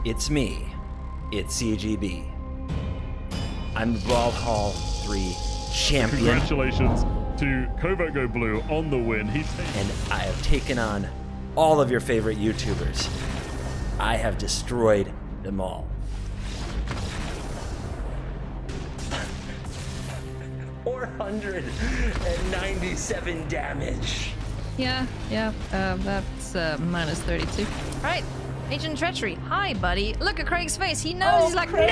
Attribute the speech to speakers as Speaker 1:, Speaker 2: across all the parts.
Speaker 1: It's me. It's CGB. I'm the Brawl Hall 3 champion.
Speaker 2: Congratulations to CovertGoBlue on the win.
Speaker 1: And I have taken on all of your favorite YouTubers. I have destroyed them all. 497 damage.
Speaker 3: Yeah, that's minus 32.
Speaker 4: Right, Agent Treachery. Hi, buddy. Look at Craig's face. He knows. He's like,
Speaker 1: Craig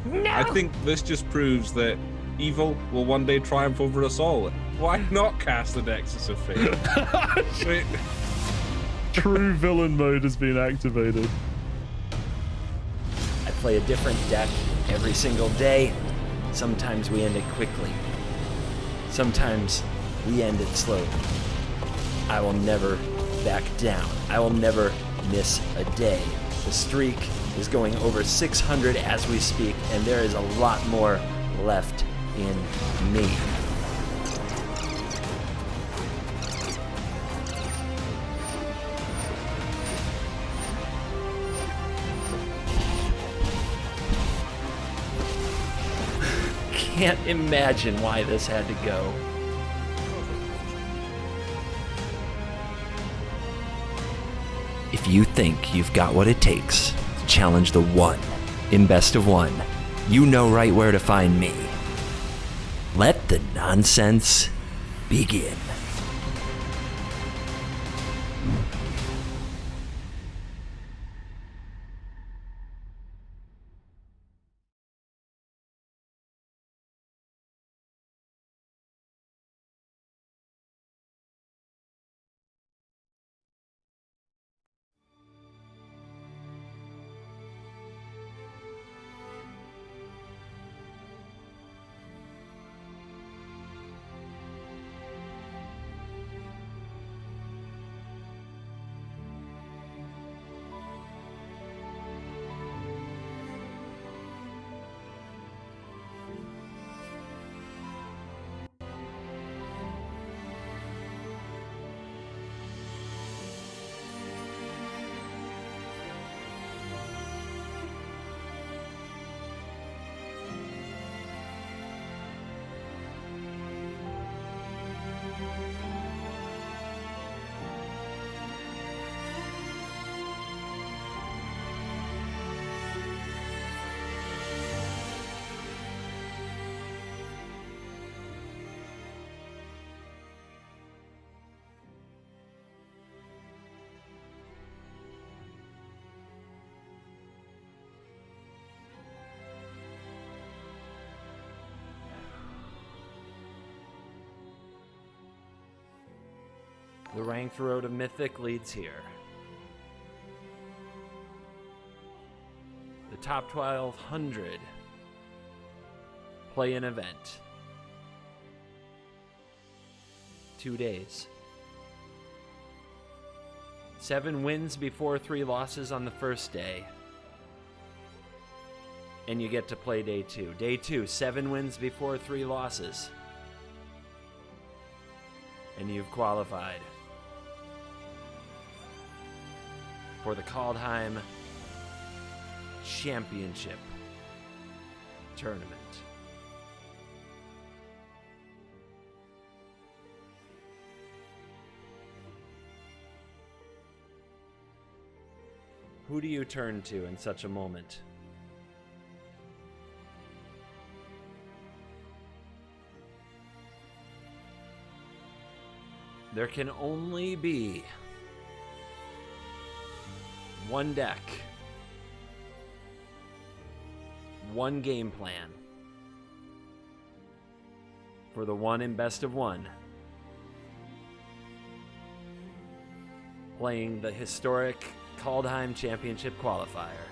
Speaker 4: no! No!
Speaker 5: I think this just proves that evil will one day triumph over us all. Why not cast the Nexus of Fate? Wait.
Speaker 2: True villain mode has been activated.
Speaker 1: I play a different deck every single day. Sometimes we end it quickly. Sometimes we end it slowly. I will never back down. I will never miss a day. The streak is going over 600 as we speak, and there is a lot more left in me. Can't imagine why this had to go. If you think you've got what it takes to challenge the one in best of one, you know right where to find me. Let the nonsense begin. The ranked road of Mythic leads here. The top 1,200 play an event. 2 days. 7 wins before 3 losses on the first day. And you get to play day 2. Day 2, 7 wins before 3 losses. And you've qualified for the Kaldheim Championship Tournament. Who do you turn to in such a moment? There can only be one deck, one game plan for the one in best of one, playing the historic Kaldheim Championship Qualifier.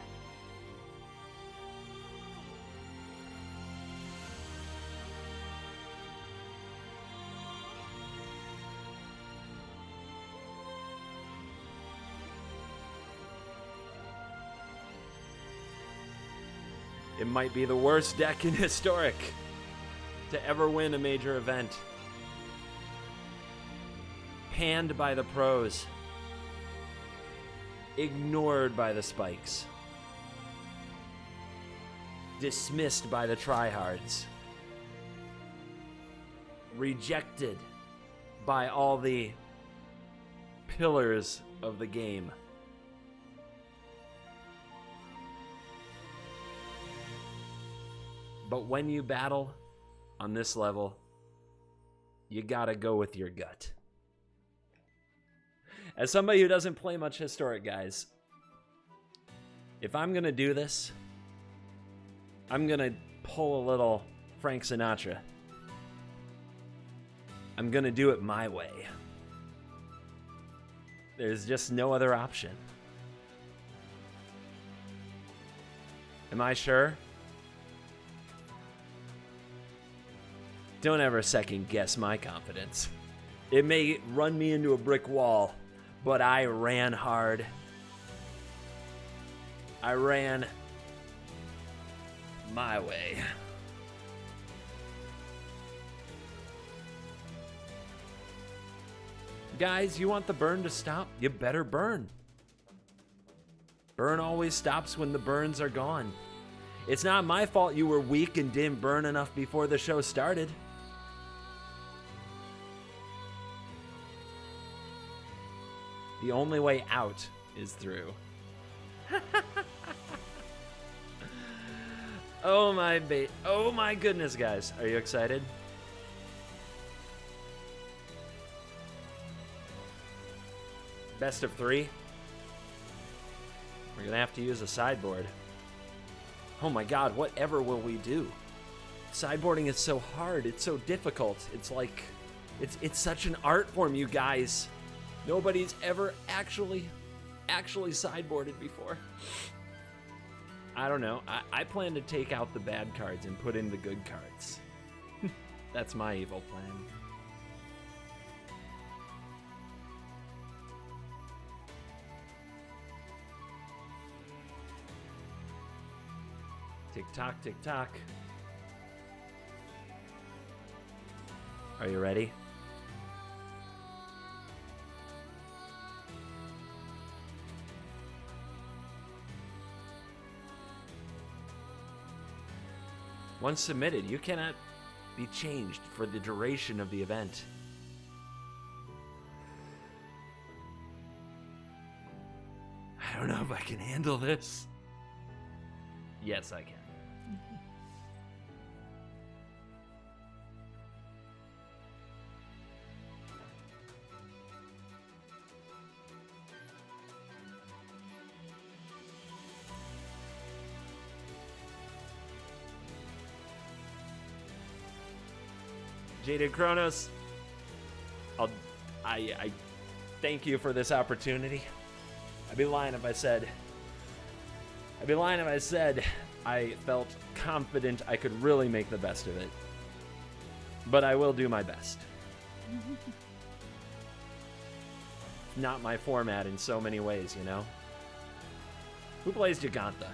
Speaker 1: It might be the worst deck in Historic to ever win a major event. Panned by the pros. Ignored by the spikes. dismissed by the tryhards, rejected by all the pillars of the game. But when you battle on this level, you gotta go with your gut. As somebody who doesn't play much Historic, guys, if I'm gonna do this, I'm gonna pull a little Frank Sinatra. I'm gonna do it my way. There's just no other option. Am I sure? Don't ever second guess my confidence. It may run me into a brick wall, but I ran hard. I ran my way. Guys, you want the burn to stop? You better burn. Burn always stops when the burns are gone. It's not my fault you were weak and didn't burn enough before the show started. The only way out is through. Oh my goodness, guys. Are you excited? Best of 3. We're gonna have to use a sideboard. Oh my god, whatever will we do? Sideboarding is so hard, it's so difficult. It's like, it's such an art form, you guys. Nobody's ever actually sideboarded before. I don't know. I plan to take out the bad cards and put in the good cards. That's my evil plan. Tick-tock, tick-tock. Are you ready? Once submitted, you cannot be changed for the duration of the event. I don't know if I can handle this. Yes, I can. Jaded Kronos, I thank you for this opportunity. I'd be lying if I said I felt confident I could really make the best of it. But I will do my best. Not my format in so many ways, you know? Who plays Giganta?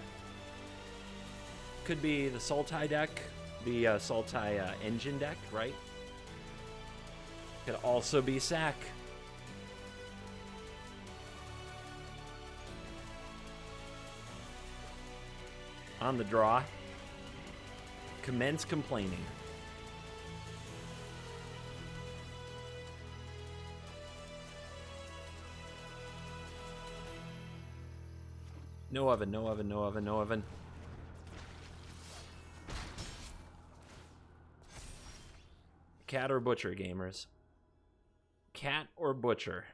Speaker 1: Could be the Sultai deck, the Sultai engine deck, right? Could also be Sack. On the draw. Commence complaining. No oven, no oven, no oven, no oven. Cat or butcher, gamers? Cat or butcher?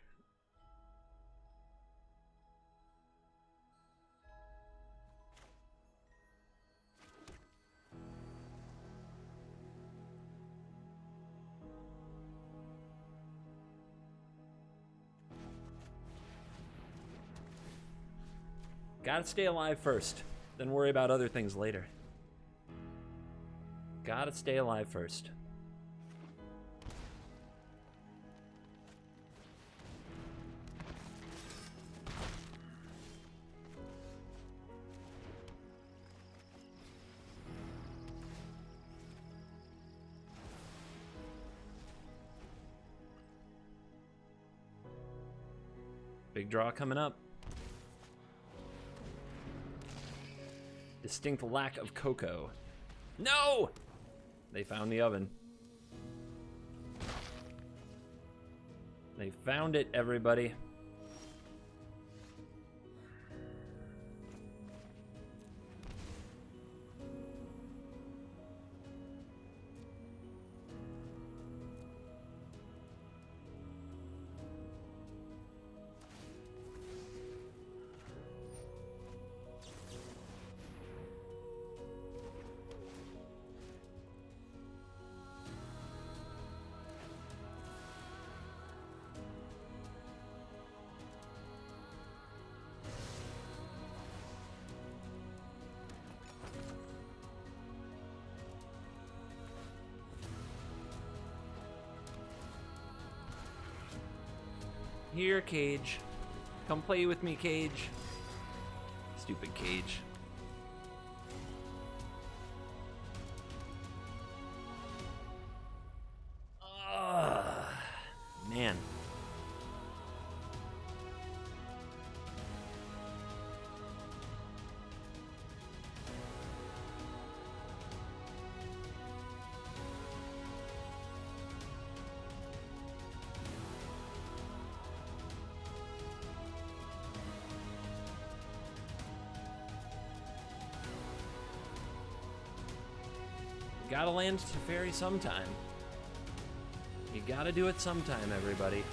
Speaker 1: Gotta stay alive first, then worry about other things later. Gotta stay alive first. Big draw coming up. Distinct lack of cocoa. No! They found the oven. They found it, everybody. Here, Cage. Come play with me, Cage. Stupid Cage. Man. Gotta land Teferi sometime. You gotta do it sometime, everybody.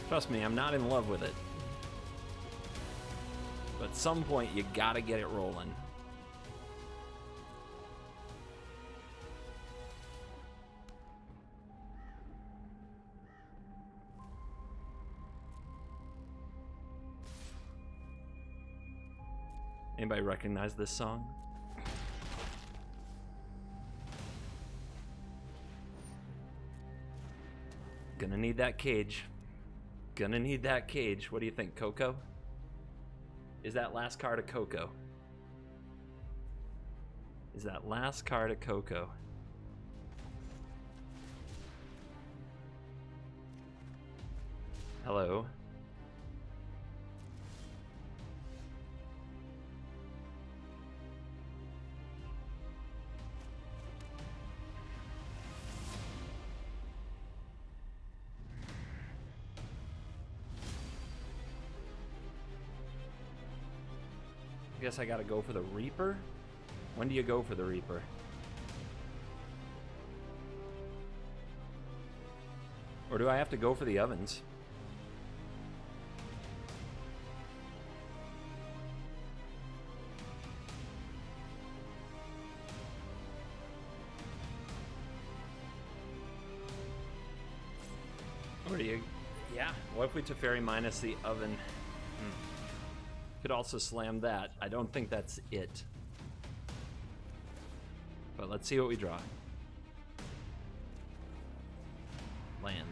Speaker 1: Trust me, I'm not in love with it. But at some point, you gotta get it rolling. Anybody recognize this song? Gonna need that cage. Gonna need that cage. What do you think, Coco? Is that last card a Coco? Is that last card a Coco? Hello? I guess I gotta go for the Reaper? When do you go for the Reaper? Or do I have to go for the ovens? Or do you... Yeah, what if we Teferi minus the oven? Could also slam that. I don't think that's it. But let's see what we draw. Land.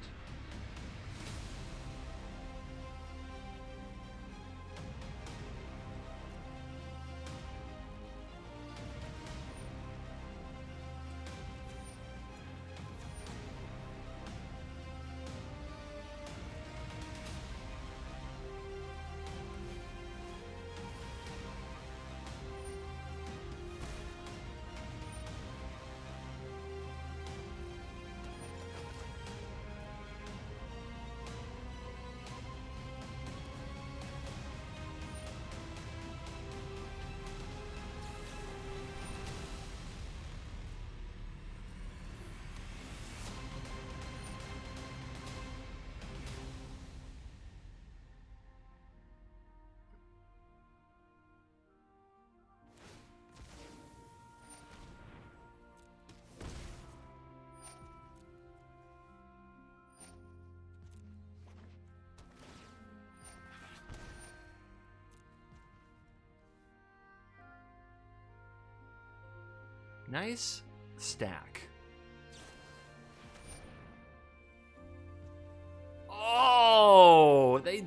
Speaker 1: Nice stack.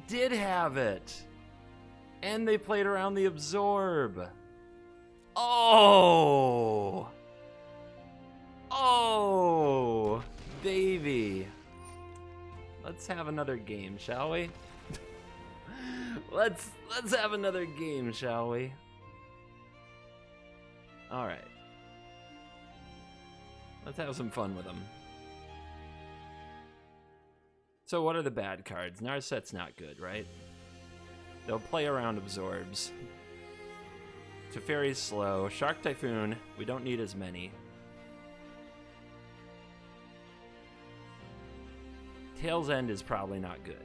Speaker 1: did have it. And they played around the absorb. Oh! Oh, baby. Let's have another game, shall we? Let's have another game, shall we? All right. Let's have some fun with them. So what are the bad cards? Narset's not good, right? They'll play around absorbs. Teferi's slow. Shark Typhoon, we don't need as many. Tail's End is probably not good.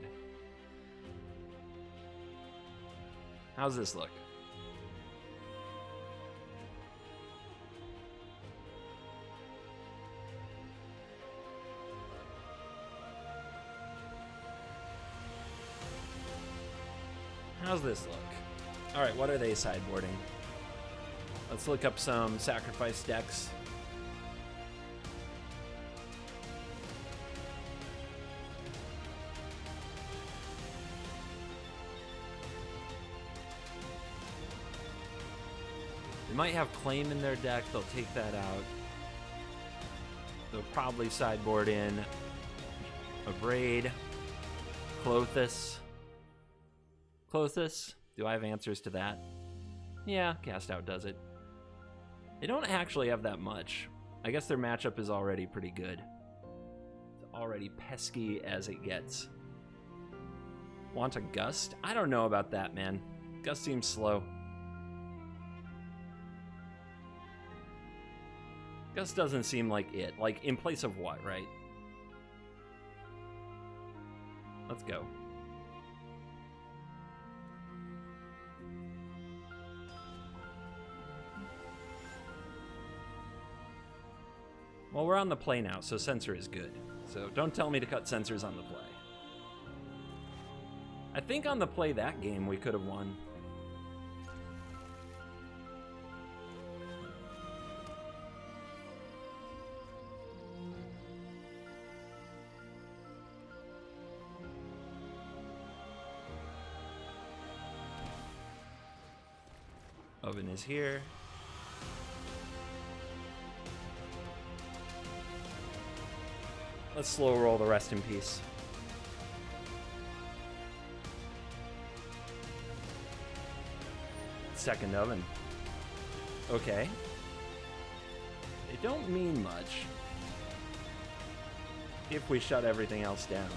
Speaker 1: How's this look? How's this look? Alright, what are they sideboarding? Let's look up some sacrifice decks. They might have Claim in their deck, they'll take that out. They'll probably sideboard in Abrade, Clothis. Clothis? Do I have answers to that? Yeah, Cast Out does it. They don't actually have that much. I guess their matchup is already pretty good. It's already pesky as it gets. Want a Gust? I don't know about that, man. Gust seems slow. Gust doesn't seem like it. Like, in place of what, right? Let's go. Well, we're on the play now, so Censor is good. So don't tell me to cut Censors on the play. I think on the play that game we could have won. Oven is here. Let's slow roll the Rest in Peace. Second Oven. Okay. They don't mean much if we shut everything else down.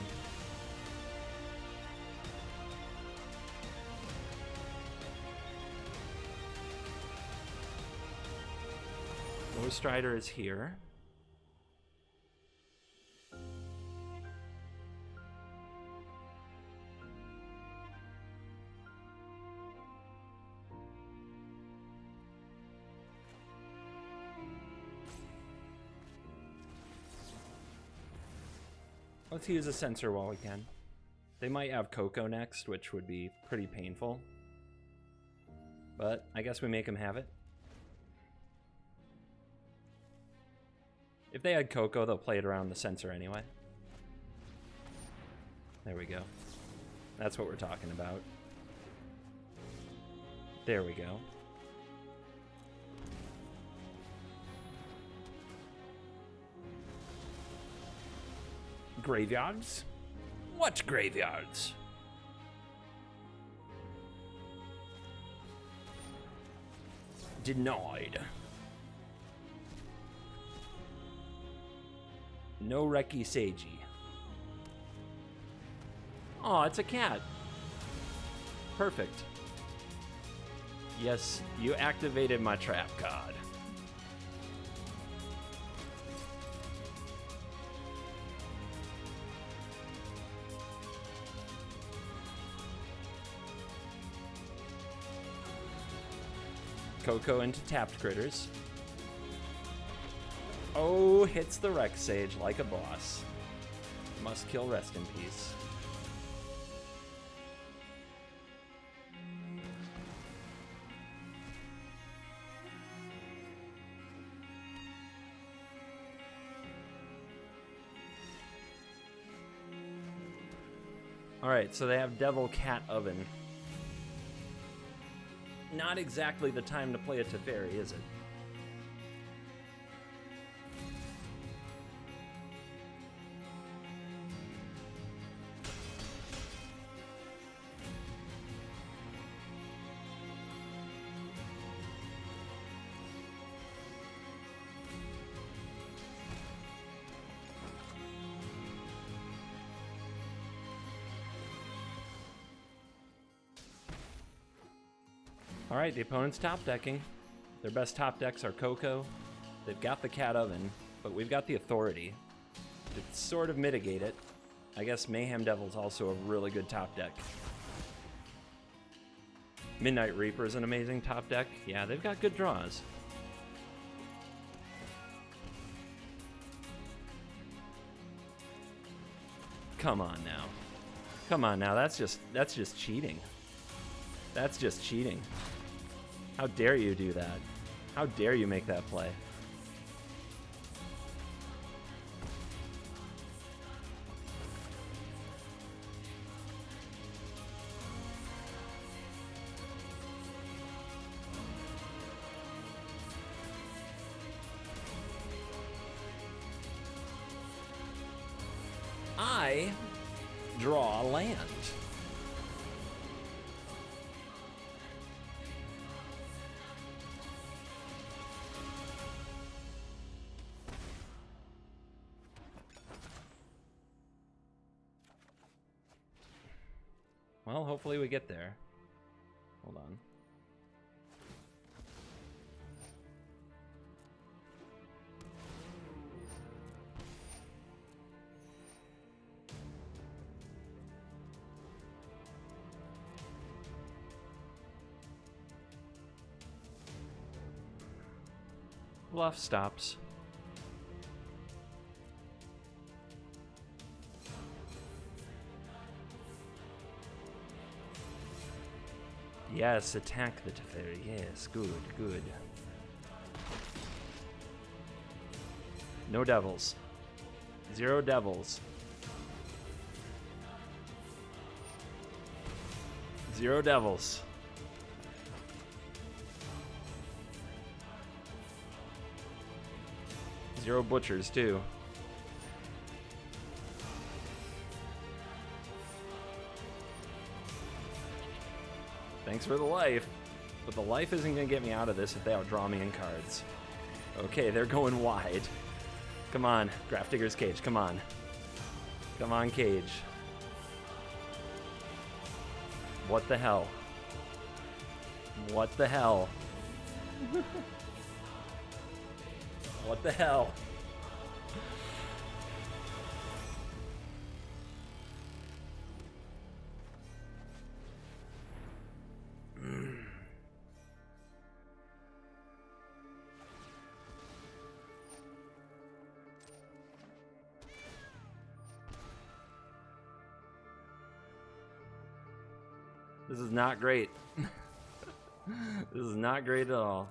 Speaker 1: Ghost Rider is here. Let's use a Censor while we can. They might have Coco next, which would be pretty painful. But I guess we make them have it. If they had Coco, they'll play it around the Censor anyway. There we go. That's what we're talking about. There we go. Graveyards? What graveyards? Denied. No Reki Seiji. Oh, it's a cat. Perfect. Yes, you activated my trap card. Coco into tapped critters. Oh, hits the Rex Sage like a boss. Must kill Rest in Peace. Alright, so they have Devil Cat Oven. Not exactly the time to play a Teferi, is it? Alright, the opponent's top decking. Their best top decks are Coco. They've got the Cat Oven, but we've got the Authority to sort of mitigate it. I guess Mayhem Devil's also a really good top deck. Midnight Reaper is an amazing top deck. Yeah, they've got good draws. Come on now. Come on now, that's just cheating. That's just cheating. How dare you do that? How dare you make that play? I draw land. Well, hopefully we get there. Hold on. Bluff stops. Yes, attack the Teferi. Yes, good, good. No devils. 0 devils. 0 devils. Zero butchers, too. Thanks for the life. But the life isn't going to get me out of this if they outdraw me in cards. Okay, they're going wide. Come on, Grafdigger's Cage, come on. Come on, Cage. What the hell? What the hell? What the hell? This is not great. This is not great at all.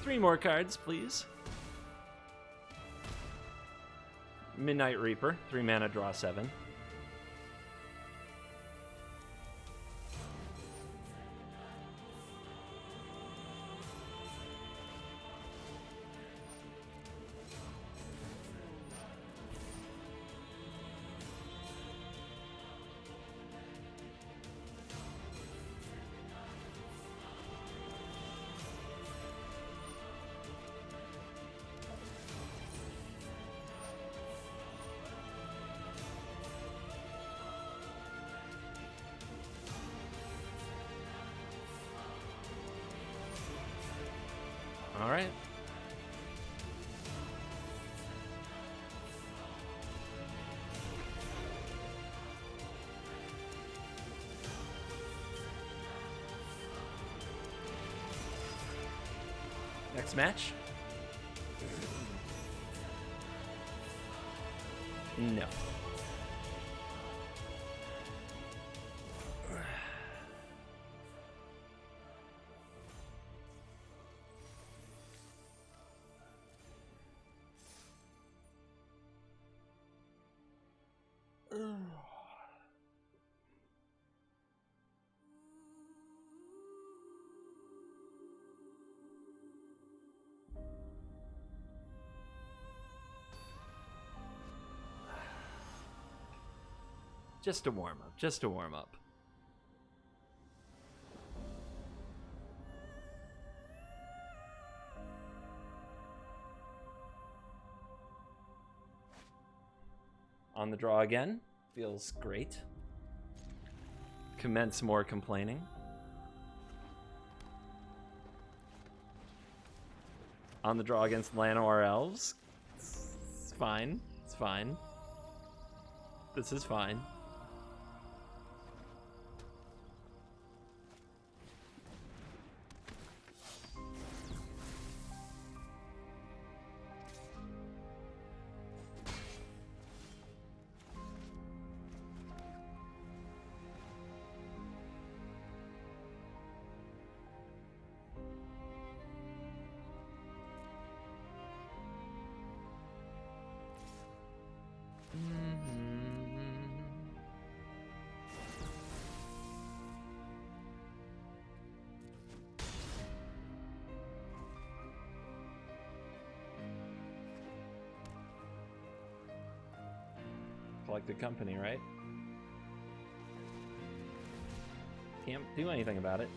Speaker 1: Three more cards, please. Midnight Reaper, 3 mana, draw 7. All right. Next match? No. Just a warm up, just a warm up. On the draw again, feels great. Commence more complaining. On the draw against Llanowar Elves. It's fine, it's fine. This is fine. Collected company, right? Can't do anything about it.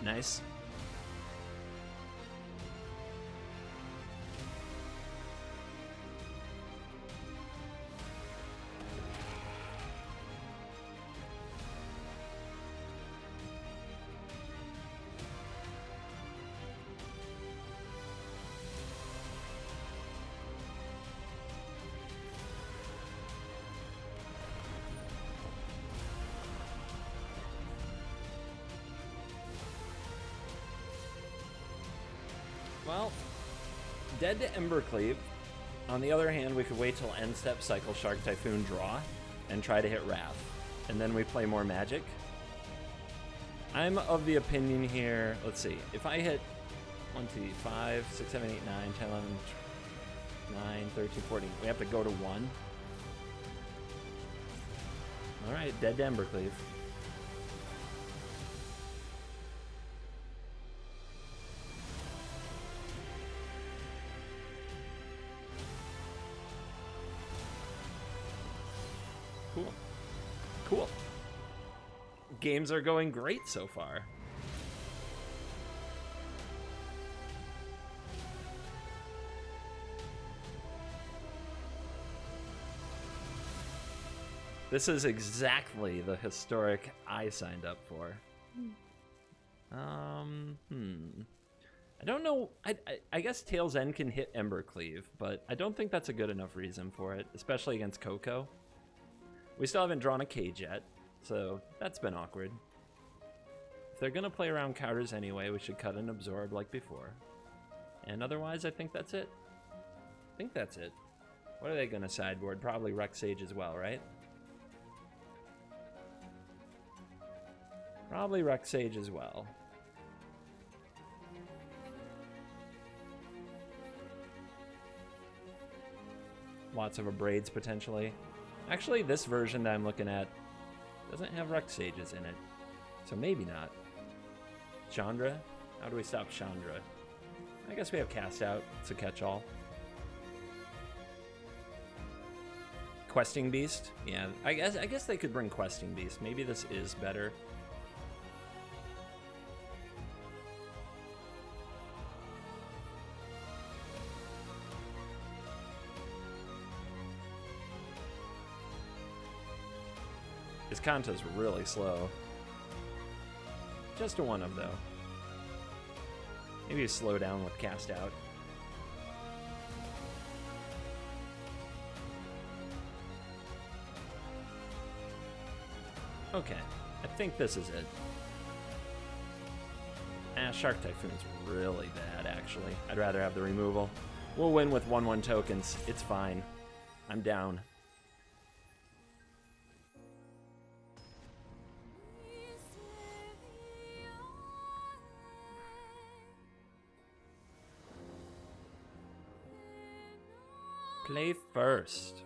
Speaker 1: Nice. Well, dead to Embercleave. On the other hand, we could wait till end step, cycle Shark Typhoon, draw, and try to hit Wrath. And then we play more Magic. I'm of the opinion here, let's see, if I hit 1, 2, 5, 6, 7, 8, 9, 10, 11, 9, 13, 14, we have to go to 1. Alright, dead to Embercleave. Cool. Cool. Games are going great so far. This is exactly the historic I signed up for. I don't know. I guess Tail's End can hit Embercleave, but I don't think that's a good enough reason for it, especially against Coco. We still haven't drawn a cage yet, so that's been awkward. If they're gonna play around counters anyway, we should cut and absorb like before. And otherwise, I think that's it. I think that's it. What are they gonna sideboard? Probably Rec Sage as well, right? Probably Rec Sage as well. Lots of Abrades potentially. Actually, this version that I'm looking at doesn't have Rec Sages in it, so maybe not. Chandra? How do we stop Chandra? I guess we have Cast Out. It's a catch-all. Questing Beast? Yeah, I guess they could bring Questing Beast. Maybe this is better. His Kanta's really slow. Just a 1-of, though. Maybe you slow down with cast out. Okay, I think this is it. Shark Typhoon's really bad, actually. I'd rather have the removal. We'll win with 1/1 tokens. It's fine. I'm down. Play first.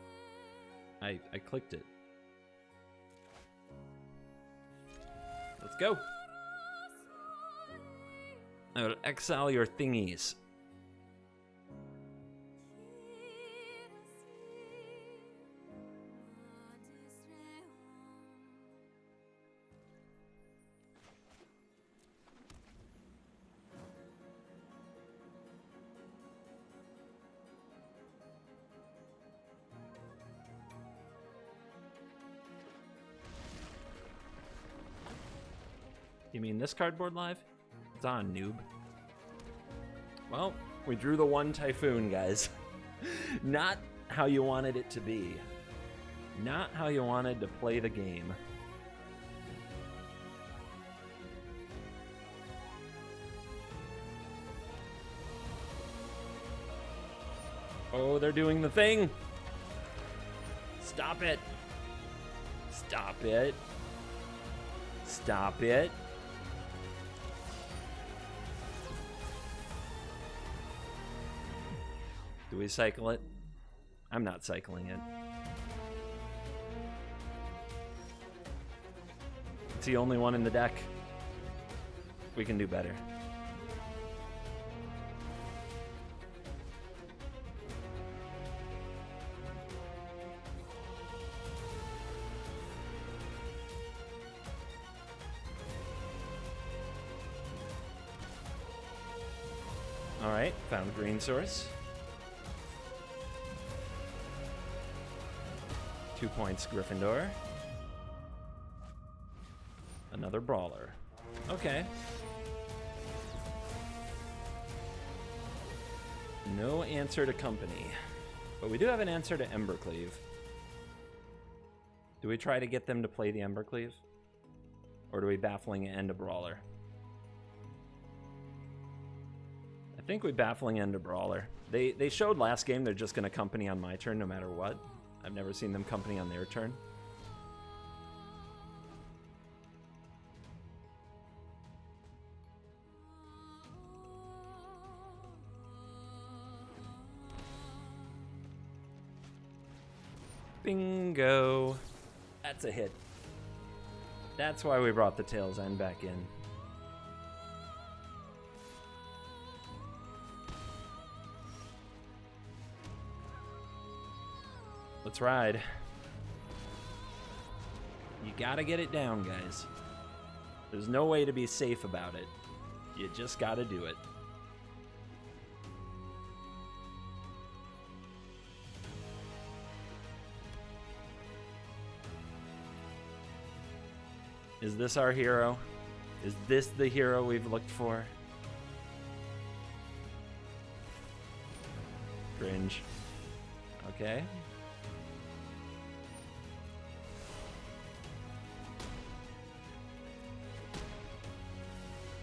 Speaker 1: I clicked it. Let's go. I will exile your thingies. You mean this cardboard live? It's on, noob. Well, we drew the 1 Typhoon, guys. Not how you wanted it to be. Not how you wanted to play the game. Oh, they're doing the thing! Stop it! Stop it! Stop it! Do we cycle it? I'm not cycling it. It's the only one in the deck. We can do better. All right, found green source. 2 points, Gryffindor. Another brawler. Okay. No answer to company. But we do have an answer to Embercleave. Do we try to get them to play the Embercleave? Or do we Baffling End a brawler? I think we Baffling End a brawler. They showed last game they're just going to company on my turn no matter what. I've never seen them company on their turn. Bingo. That's a hit. That's why we brought the Tails End back in. Let's ride. You gotta get it down, guys. There's no way to be safe about it. You just gotta do it. Is this our hero? Is this the hero we've looked for? Cringe. Okay.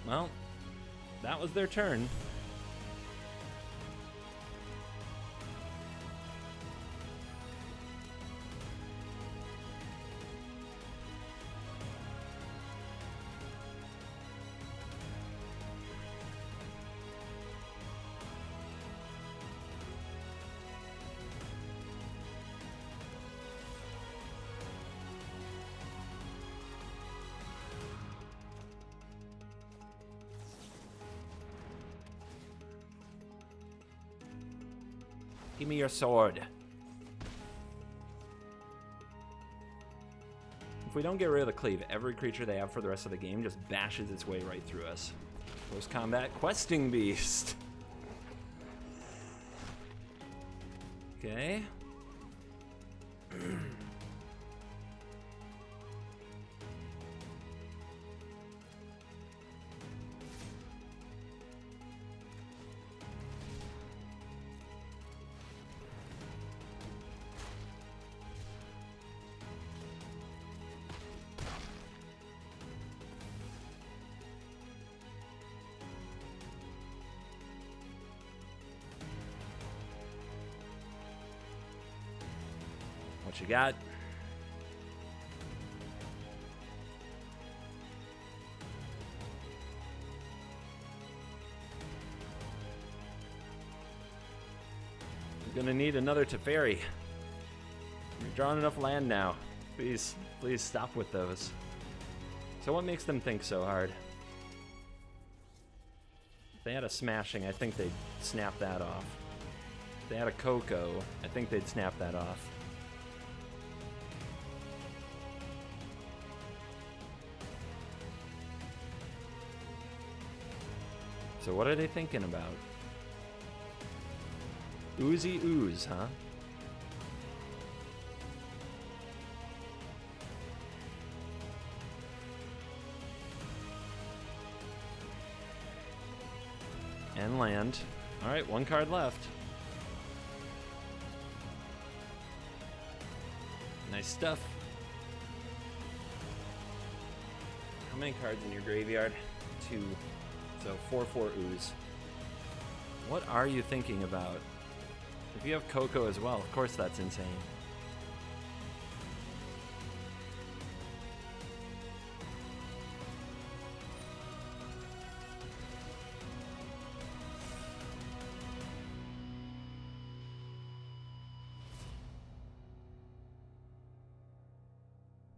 Speaker 1: Well, that was their turn. Give me your sword. If we don't get rid of the cleave, every creature they have for the rest of the game just bashes its way right through us. Post-combat questing beast. Okay. What you got? We're gonna need another Teferi. You're drawing enough land now. Please, please stop with those. So what makes them think so hard? If they had a smashing, I think they'd snap that off. If they had a Coco, I think they'd snap that off. So what are they thinking about? Oozy ooze, huh? And land. Alright, one card left. Nice stuff. How many cards in your graveyard? 2. So 4/4 ooze. What are you thinking about? If you have Coco as well, of course that's insane.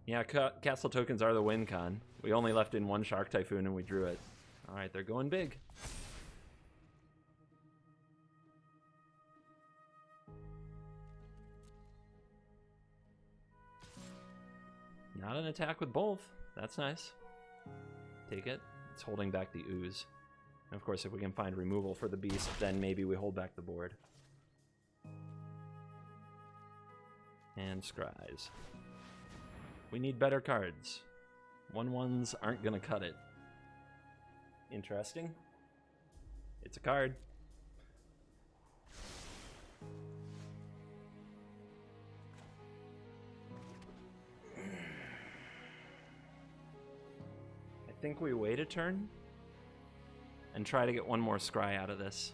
Speaker 1: Yeah, castle tokens are the win con. We only left in one Shark Typhoon and we drew it. Alright, they're going big. Not an attack with both. That's nice. Take it. It's holding back the ooze. And of course, if we can find removal for the beast, then maybe we hold back the board. And scries. We need better cards. 1/1s aren't gonna cut it. Interesting. It's a card. I think we wait a turn and try to get one more scry out of this.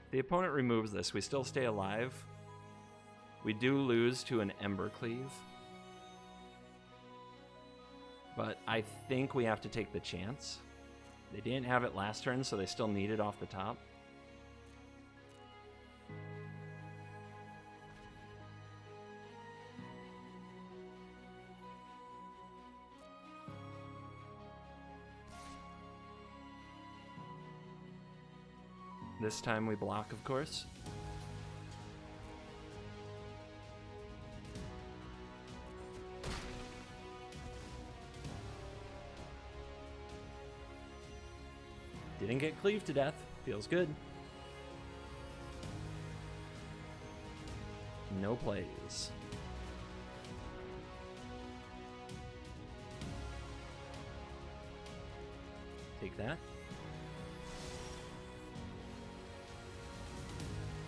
Speaker 1: If the opponent removes this, we still stay alive. We do lose to an Ember Cleave. But I think we have to take the chance. They didn't have it last turn, so they still need it off the top. This time we block, of course. Didn't get cleaved to death. Feels good. No plays. Take that.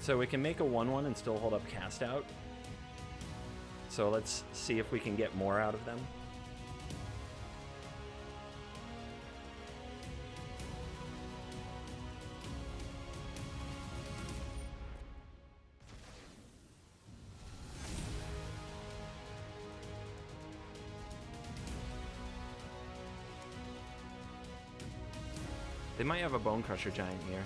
Speaker 1: So we can make a 1/1 and still hold up cast out. So let's see if we can get more out of them. They might have a Bone Crusher Giant here.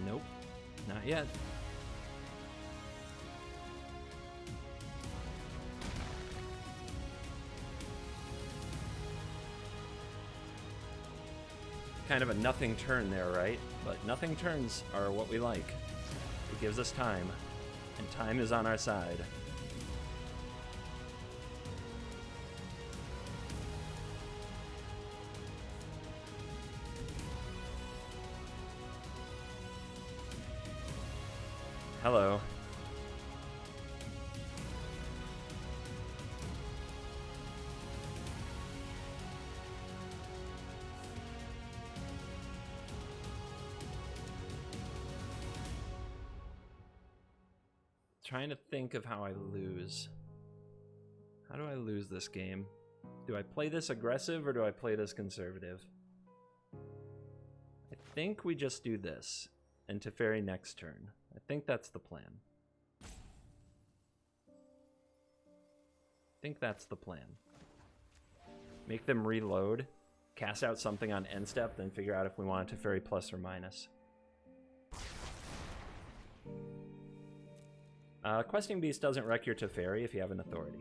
Speaker 1: Nope, not yet. Kind of a nothing turn there, right? But nothing turns are what we like. It gives us time, and time is on our side. Hello. Trying to think of how I lose. How do I lose this game? Do I play this aggressive or do I play this conservative? I think we just do this and Teferi next turn. I think that's the plan. Make them reload, cast out something on end step, then figure out if we want a Teferi plus or minus. Questing Beast doesn't wreck your Teferi if you have an authority.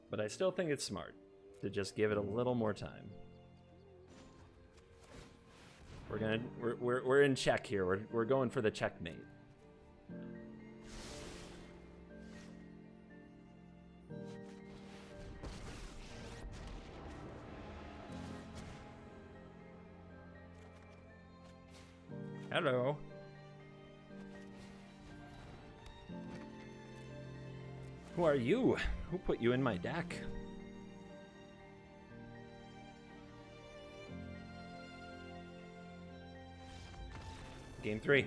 Speaker 1: But I still think it's smart to just give it a little more time. We're in check here. We're going for the checkmate. Hello. Who are you? Who put you in my deck? Game 3.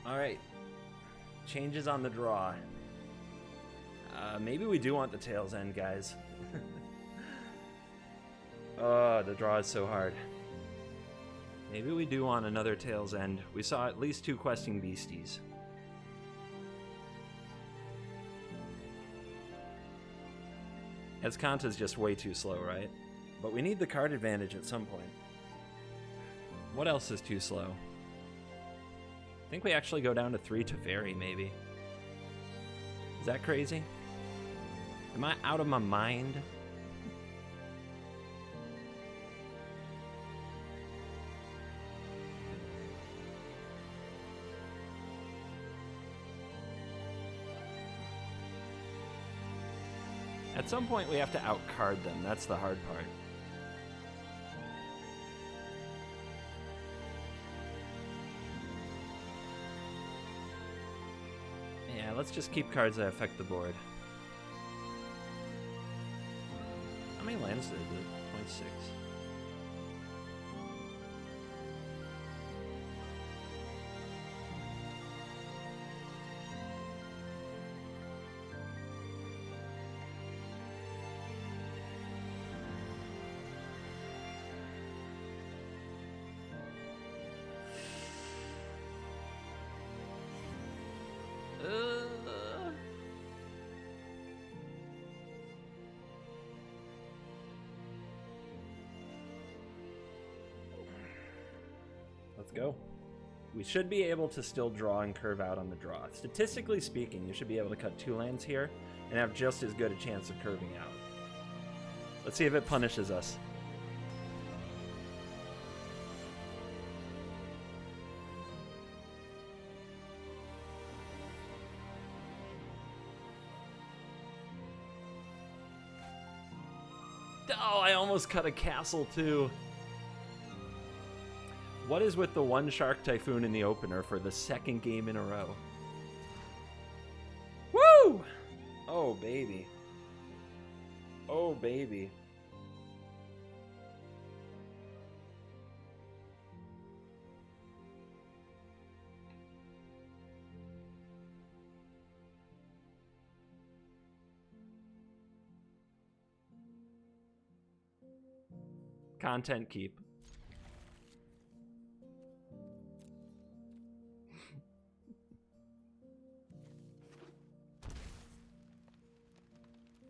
Speaker 1: Alright. Changes on the draw. Maybe we do want the tail's end, guys. Oh, the draw is so hard. Maybe we do want another tail's end. We saw at least 2 questing beasties. Escanta's just way too slow, right? But we need the card advantage at some point. What else is too slow? I think we actually go down to 3 Teferi, maybe. Is that crazy? Am I out of my mind? At some point we have to outcard them, that's the hard part. Yeah, let's just keep cards that affect the board. How many lands did it? 26. Let's go. We should be able to still draw and curve out on the draw. Statistically speaking, you should be able to cut 2 lands here and have just as good a chance of curving out. Let's see if it punishes us. Oh, I almost cut a castle too. What is with the 1 Shark Typhoon in the opener for the 2nd game in a row? Woo! Oh, baby. Oh, baby. Content keep.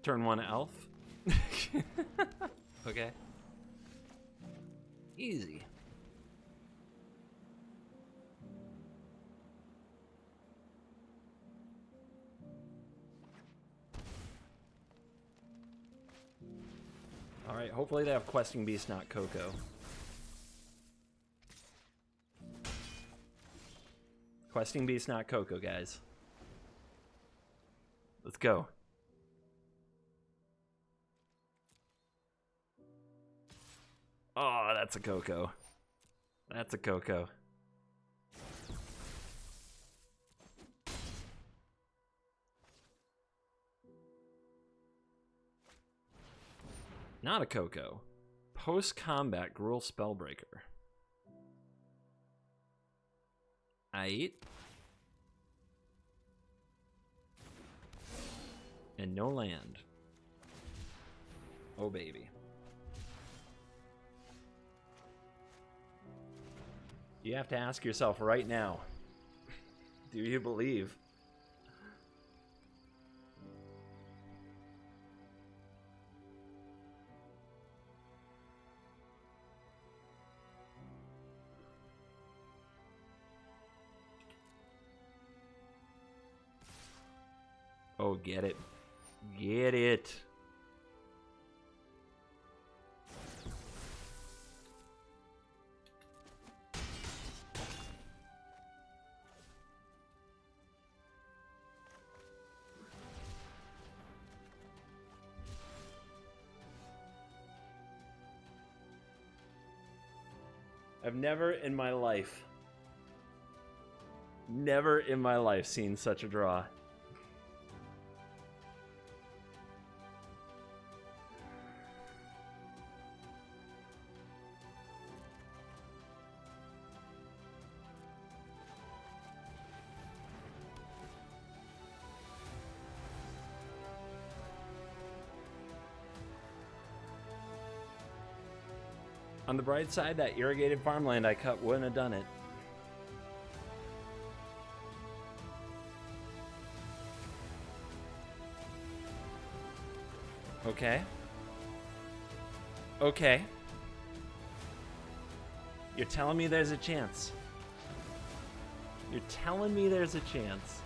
Speaker 1: Turn 1 elf. Okay. Easy. Alright, hopefully they have Questing Beast, not Coco. Questing Beast, not Coco, guys. Let's go. Oh, that's a Coco. That's a Coco. Not a Coco. Post-combat Gruul Spellbreaker. Aight. And no land. Oh, baby. You have to ask yourself right now, do you believe? Oh, get it. Get it. I've never in my life seen such a draw. On the bright side, that irrigated farmland I cut wouldn't have done it. Okay. Okay. You're telling me there's a chance. You're telling me there's a chance.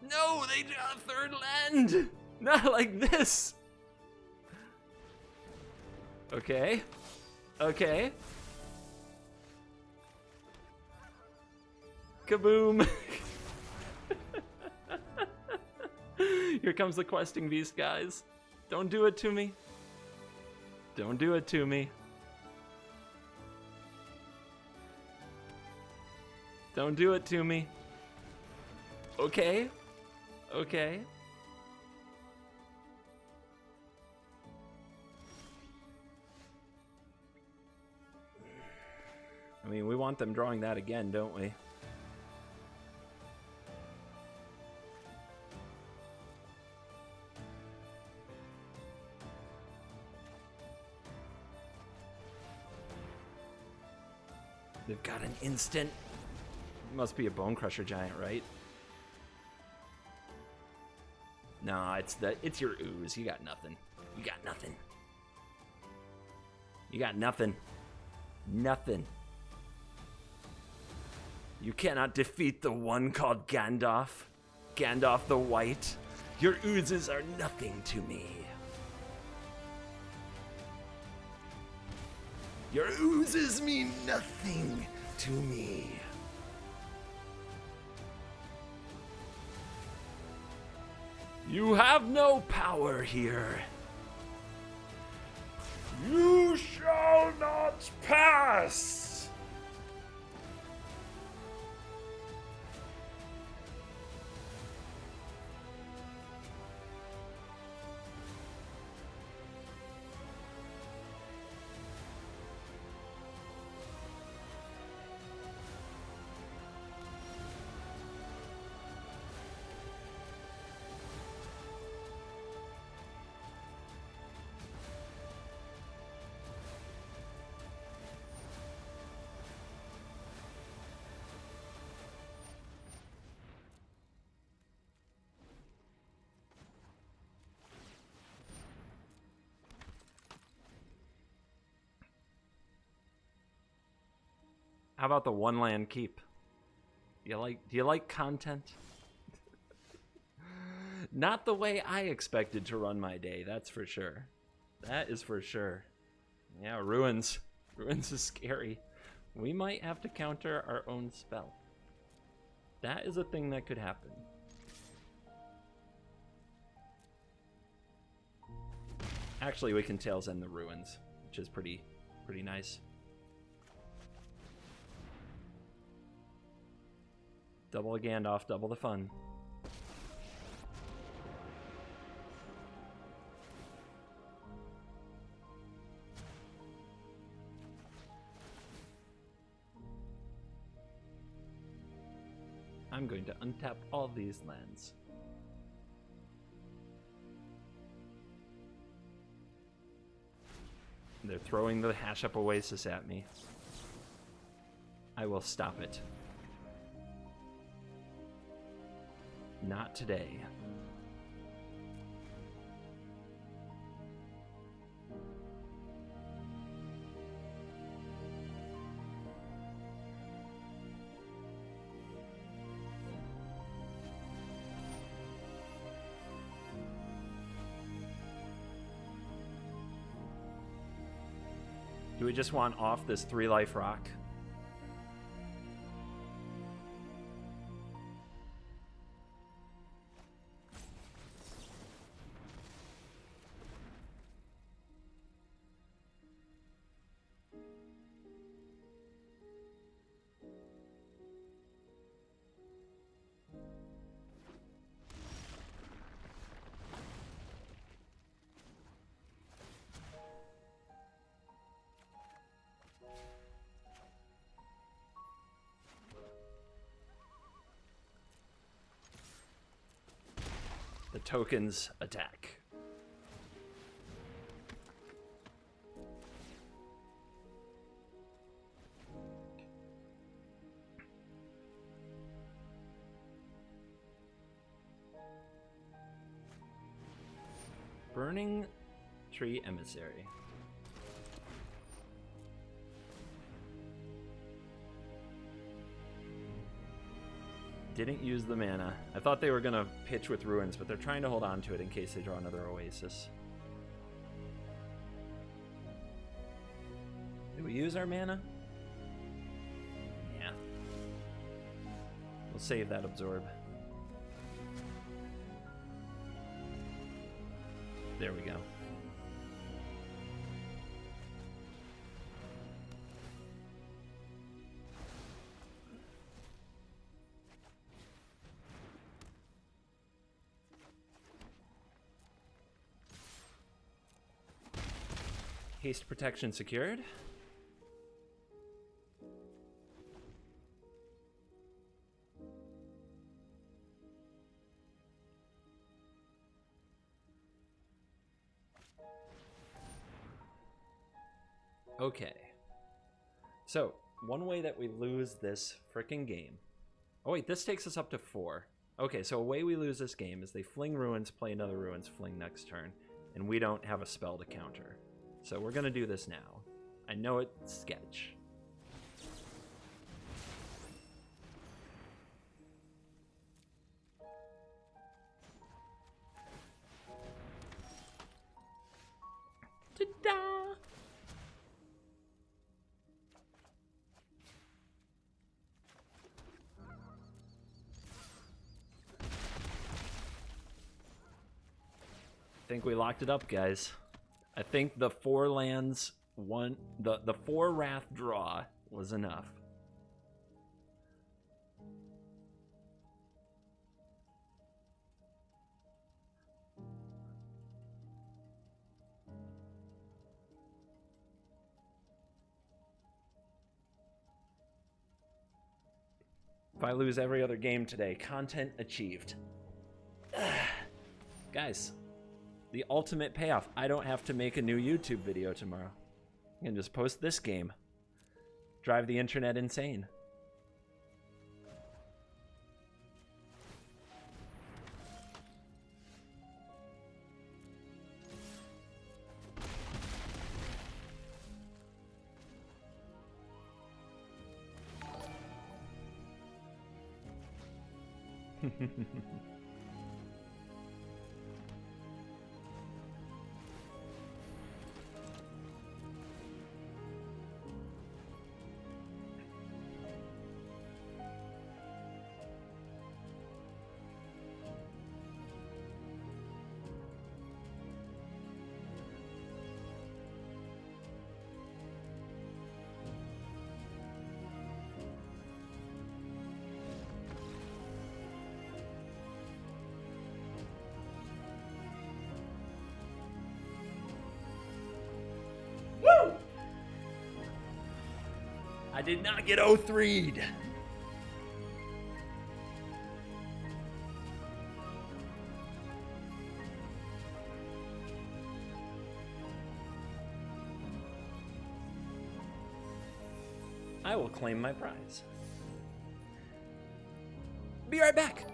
Speaker 1: No, they draw a third land! Not like this! Okay. Okay. Kaboom! Here comes the questing beast, guys. Don't do it to me. Don't do it to me. Don't do it to me. Okay. Okay. I mean, we want them drawing that again, don't we? They've got an instant. Must be a Bone Crusher Giant, right? No, it's your ooze. You got nothing. You got nothing. You got nothing. Nothing. You cannot defeat the one called Gandalf. Gandalf the White. Your oozes are nothing to me. Your oozes mean nothing to me. You have no power here. You shall not pass! How about the one land keep? Do you like content? Not the way I expected to run my day, that's for sure. That is for sure. Yeah, ruins. Ruins is scary. We might have to counter our own spell. That is a thing that could happen. Actually, we can Tails End the ruins, which is pretty nice. Double a Gandalf, double the fun. I'm going to untap all these lands. They're throwing the Hash Up Oasis at me. I will stop it. Not today. Do we just want off this 3-life rock? The tokens attack. Burning Tree Emissary. Didn't use the mana. I thought they were gonna pitch with ruins, but they're trying to hold on to it in case they draw another Oasis. Did we use our mana? Yeah. We'll save that absorb. There we go. Haste protection secured. Okay. So, one way that we lose this frickin' game. Oh wait, this takes us up to 4. Okay, so a way we lose this game is they fling ruins, play another ruins, fling next turn, and we don't have a spell to counter. So we're gonna do this now. I know it's sketch. Ta-da! I think we locked it up, guys. I think the 4 lands, the 4 Wrath draw was enough. If I lose every other game today, content achieved. Guys, the ultimate payoff. I don't have to make a new YouTube video tomorrow. I can just post this game. Drive the internet insane. I did not get O3'd. I will claim my prize. Be right back.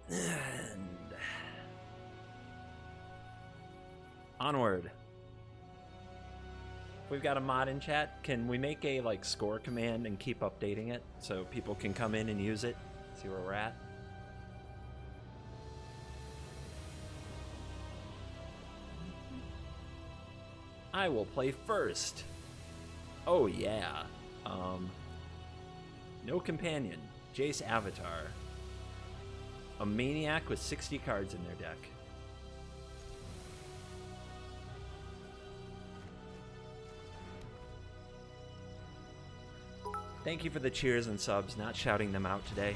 Speaker 1: And onward. If we've got a mod in chat, can we make a score command and keep updating it so people can come in and use it, see where we're at? I will play first. Oh yeah. No companion. Jace Avatar. A maniac with 60 cards in their deck. Thank you for the cheers and subs, not shouting them out today.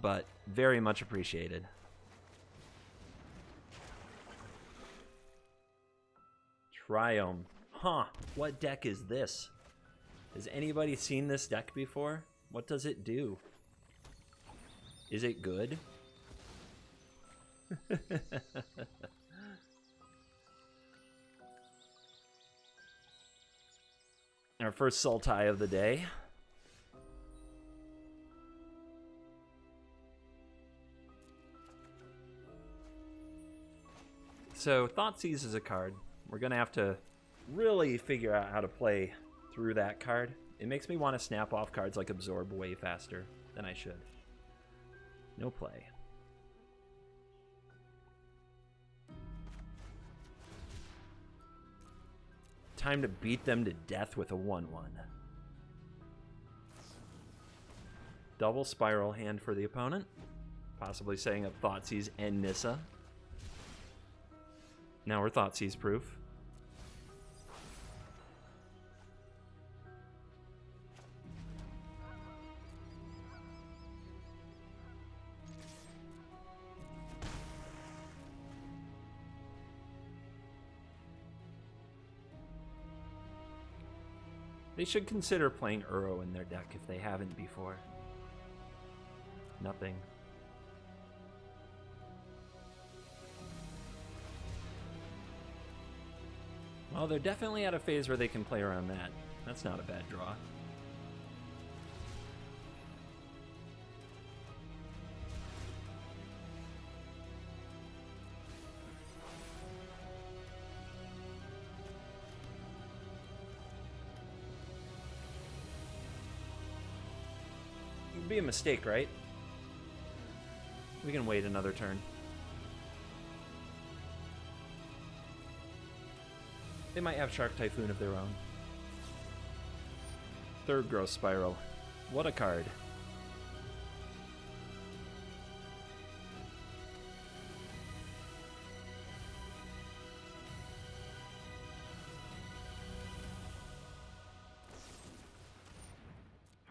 Speaker 1: But very much appreciated. Triome. Huh, what deck is this? Has anybody seen this deck before? What does it do? Is it good? Our first Sultai of the day. So, Thoughtseize is a card. We're going to have to really figure out how to play through that card. It makes me want to snap off cards like Absorb way faster than I should. No play. Time to beat them to death with a 1/1. Double Spiral hand for the opponent. Possibly setting up Thoughtseize and Nissa. Now we're Thoughtseize proof. They should consider playing Uro in their deck if they haven't before. Nothing. Well, they're definitely at a phase where they can play around that. That's not a bad draw. It would be a mistake, right? We can wait another turn. They might have Shark Typhoon of their own. Third Growth Spiral. What a card.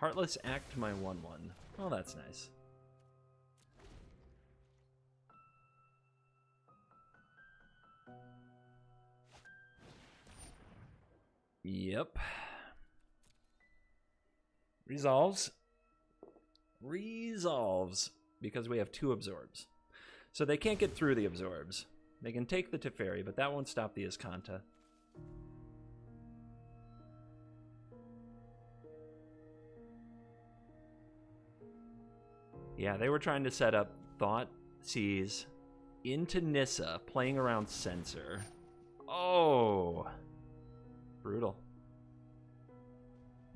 Speaker 1: Heartless Act my 1/1. Oh, that's nice. Yep. Resolves. Resolves. Because we have 2 absorbs. So they can't get through the absorbs. They can take the Teferi, but that won't stop the Iskanta. Yeah, they were trying to set up Thought Seize into Nissa, playing around Censor. Oh! Brutal.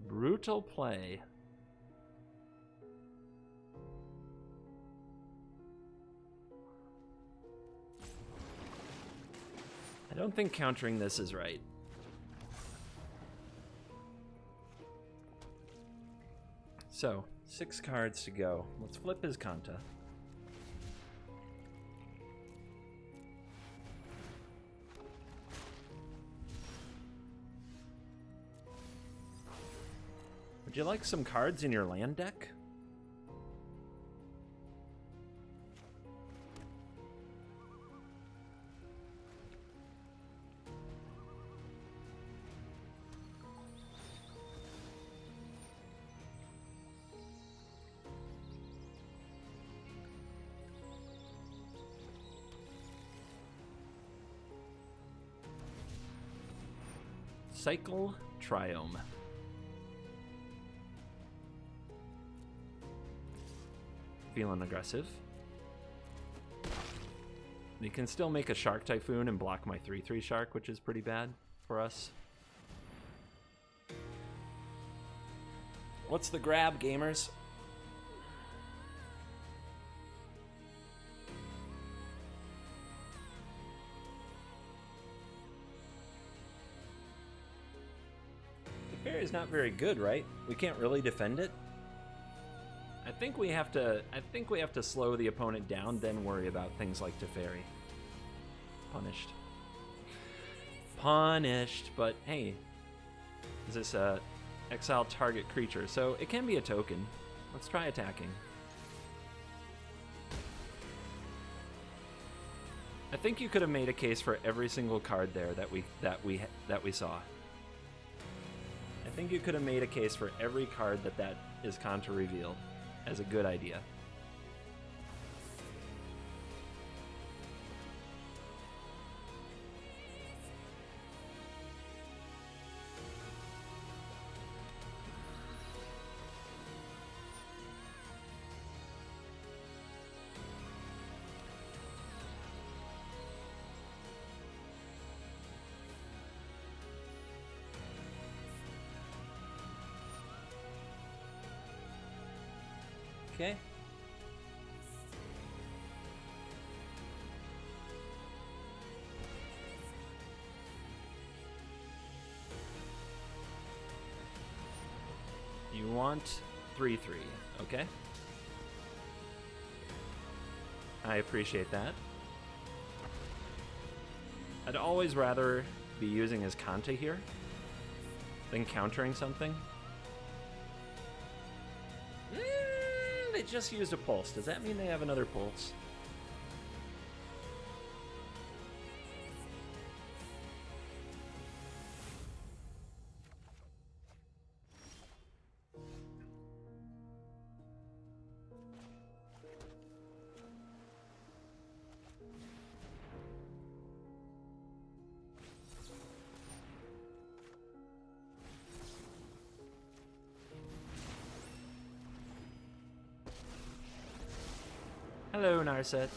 Speaker 1: Brutal play. I don't think countering this is right. So, 6 cards to go. Let's flip his Kanta. Would you like some cards in your land deck? Cycle Triome. Feeling aggressive. You can still make a Shark Typhoon and block my 3/3 Shark, which is pretty bad for us. What's the grab, gamers? Is not very good, right? We can't really defend it. I think we have to slow the opponent down, then worry about things like Teferi. Punished. Punished, but hey, is this a exile target creature? So it can be a token. Let's try attacking. I think you could have made a case for every single card there that we saw. I think you could have made a case for every card that is Kanta revealed as a good idea. Okay. You want 3/3, okay? I appreciate that. I'd always rather be using his Kanta here than countering something. They just used a pulse. Does that mean they have another pulse? Hello, Narset.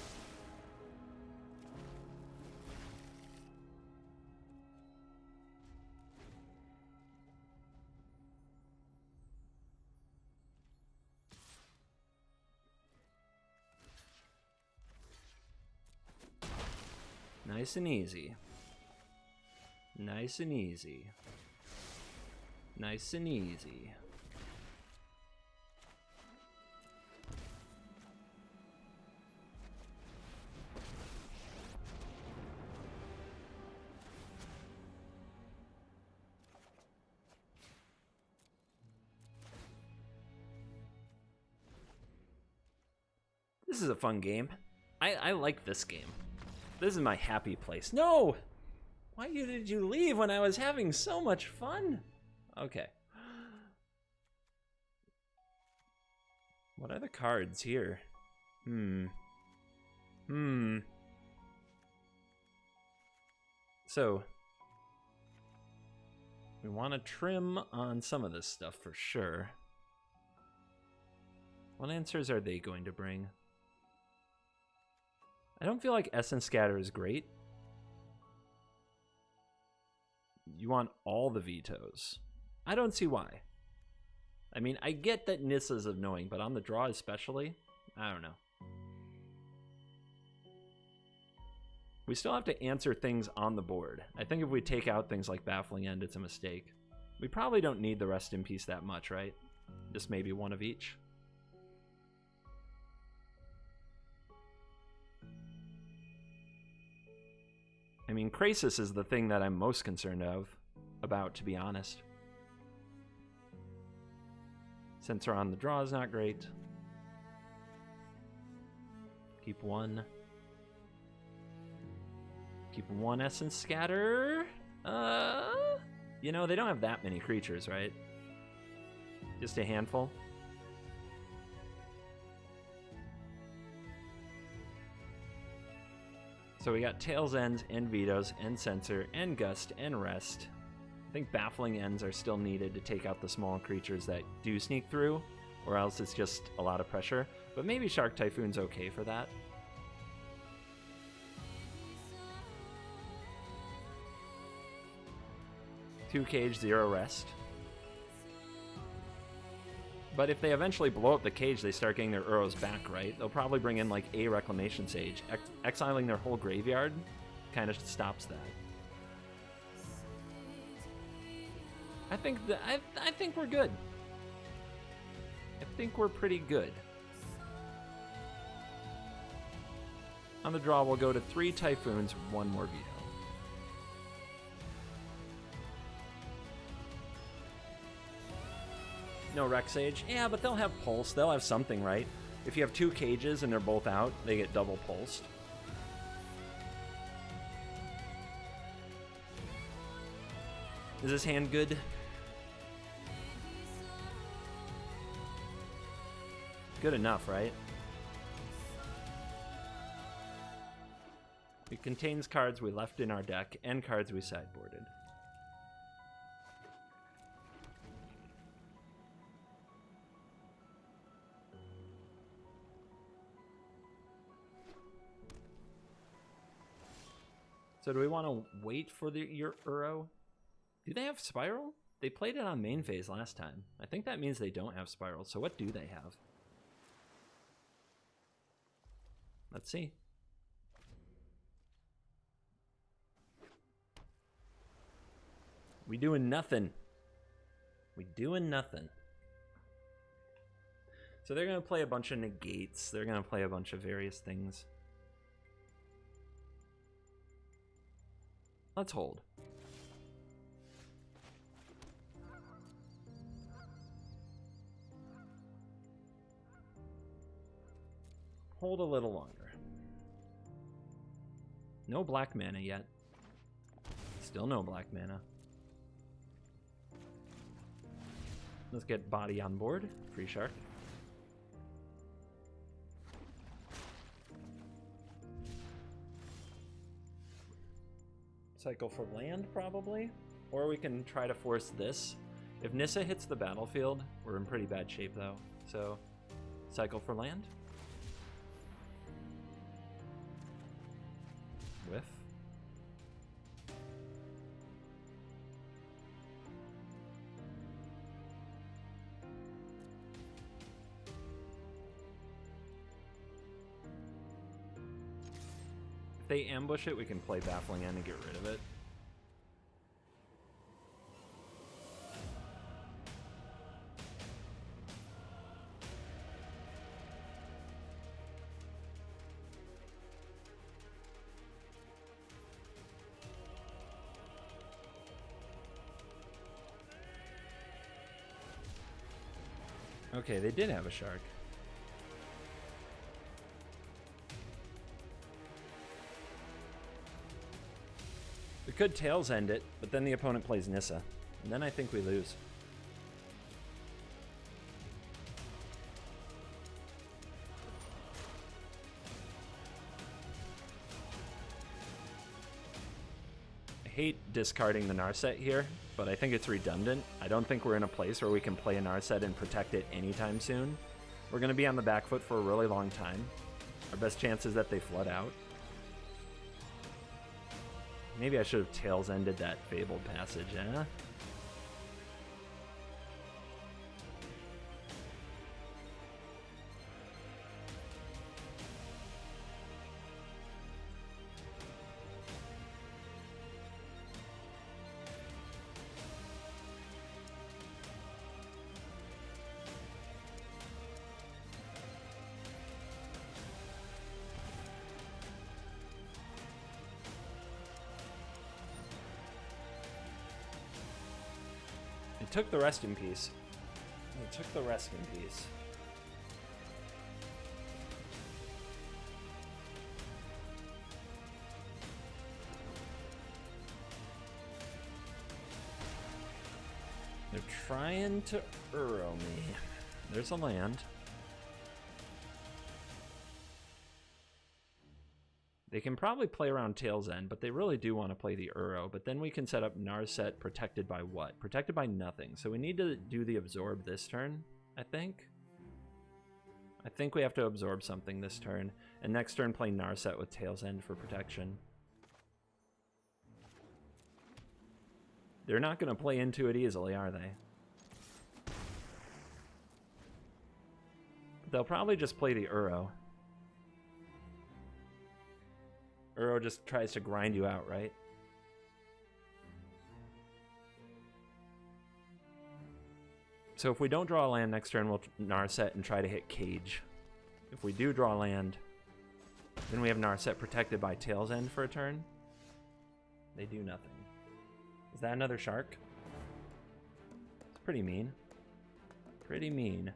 Speaker 1: Nice and easy. Nice and easy. Nice and easy. This is a fun game. I like this game. This is my happy place. No! Why did you leave when I was having so much fun? Okay. What are the cards here? So, we want to trim on some of this stuff for sure. What answers are they going to bring? I don't feel like Essence Scatter is great. You want all the vetoes. I don't see why. I mean, I get that Nissa's annoying, but on the draw especially, I don't know. We still have to answer things on the board. I think if we take out things like Baffling End, it's a mistake. We probably don't need the Rest in Peace that much, right? Just maybe one of each. I mean, Krasis is the thing that I'm most concerned about, to be honest. Sensor on the draw is not great. Keep one. Keep one Essence Scatter. You know, they don't have that many creatures, right? Just a handful. So we got Tails Ends and Vetoes and Censor and Gust and Rest. I think Baffling Ends are still needed to take out the small creatures that do sneak through, or else it's just a lot of pressure. But maybe Shark Typhoon's okay for that. Two cage, 0 rest. But if they eventually blow up the cage, they start getting their Uros back, right? They'll probably bring in like a Reclamation Sage. Exiling their whole graveyard kind of stops that. I think I think we're good. I think we're pretty good. On the draw, we'll go to 3 Typhoons, 1 more Veto. No Rex Sage? Yeah, but they'll have Pulse. They'll have something, right? If you have 2 cages and they're both out, they get double pulsed. Is this hand good? Good enough, right? It contains cards we left in our deck and cards we sideboarded. So do we want to wait for your Uro? Do they have Spiral? They played it on main phase last time. I think that means they don't have Spiral. So what do they have? Let's see. We doing nothing. We doing nothing. So they're going to play a bunch of negates. They're going to play a bunch of various things. Let's hold. Hold a little longer. No black mana yet. Still no black mana. Let's get Body on board. Free Shark. Cycle for land, probably. Or we can try to force this. If Nissa hits the battlefield, we're in pretty bad shape, though. So, cycle for land. Whiff. If they ambush it, we can play Baffling End and get rid of it. Okay, they did have a shark. could tails end it, but then the opponent plays Nissa, and then I think we lose. I hate discarding the Narset here, but I think it's redundant. I don't think we're in a place where we can play a Narset and protect it anytime soon. We're going to be on the back foot for a really long time. Our best chance is that they flood out. Maybe I should have tails ended that Fabled Passage, eh? It took the rest in peace. It took the rest in peace. They're trying to Uro me. There's a land. They can probably play around Tail's End, but they really do want to play the Uro. But then we can set up Narset protected by what? Protected by nothing. So we need to do the Absorb this turn, I think. I think we have to absorb something this turn. And next turn play Narset with Tail's End for protection. They're not going to play into it easily, are they? But they'll probably just play the Uro. Uro just tries to grind you out, right? So if we don't draw a land next turn, we'll Narset and try to hit Cage. If we do draw land, then we have Narset protected by Tail's End for a turn. They do nothing. Is that another shark? It's pretty mean. Pretty mean.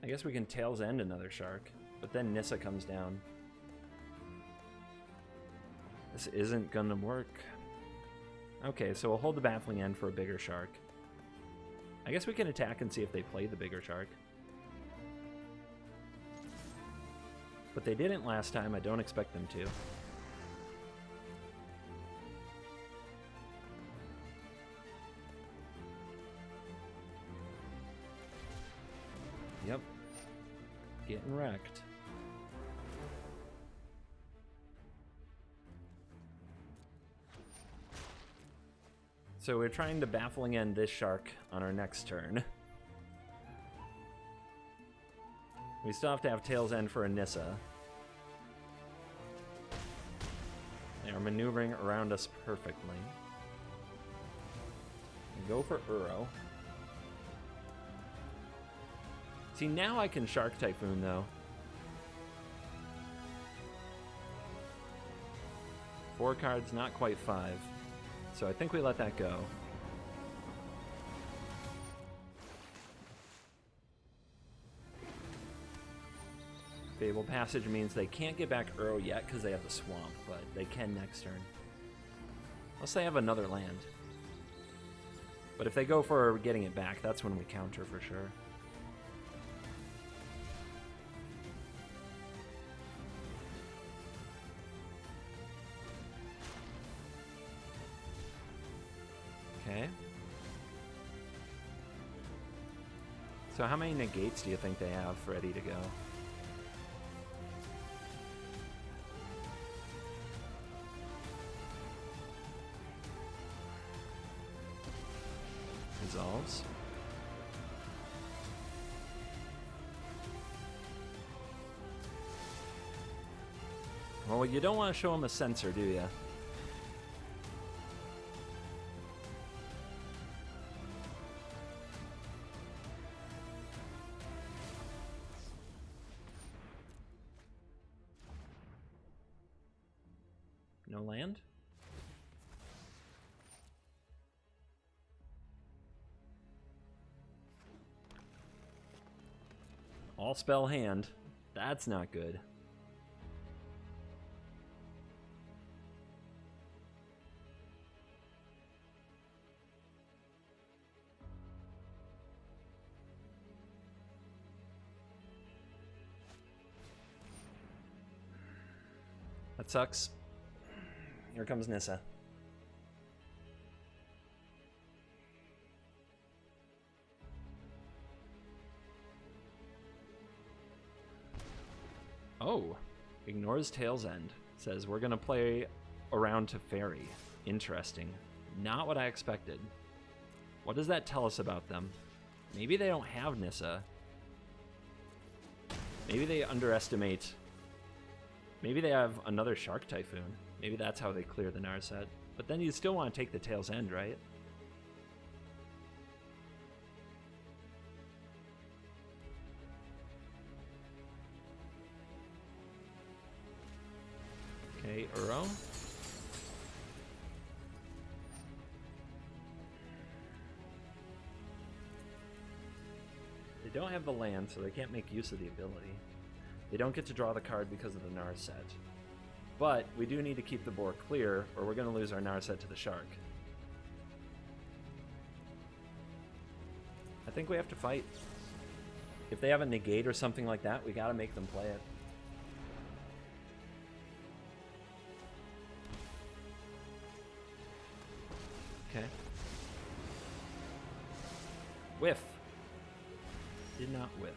Speaker 1: I guess we can Tail's End another shark, but then Nissa comes down. This isn't gonna work. Okay, so we'll hold the Baffling End for a bigger shark. I guess we can attack and see if they play the bigger shark. But they didn't last time, I don't expect them to. Yep. Getting wrecked. So we're trying to Baffling End this shark on our next turn. We still have to have Tail's End for a Nissa. They are maneuvering around us perfectly. We go for Uro. See, now I can Shark Typhoon, though. 4 cards, not quite 5. So I think we let that go. Fabled Passage means they can't get back Uro yet because they have the Swamp, but they can next turn. Unless they have another land. But if they go for getting it back, that's when we counter for sure. Okay. So how many negates do you think they have ready to go? Resolves. Well, you don't want to show them a sensor, do you? No land? All spell hand. That's not good. That sucks. Here comes Nissa. Oh, ignores Tail's End. Says we're gonna play around to Fairy. Interesting. Not what I expected. What does that tell us about them? Maybe they don't have Nissa. Maybe they underestimate. Maybe they have another Shark Typhoon. Maybe that's how they clear the Narset. But then you still want to take the Tail's End, right? Okay, Uro. They don't have the land, so they can't make use of the ability. They don't get to draw the card because of the Narset. But we do need to keep the board clear, or we're going to lose our Narset to the Shark. I think we have to fight. If they have a negate or something like that, we got to make them play it. Okay. Whiff. Did not whiff.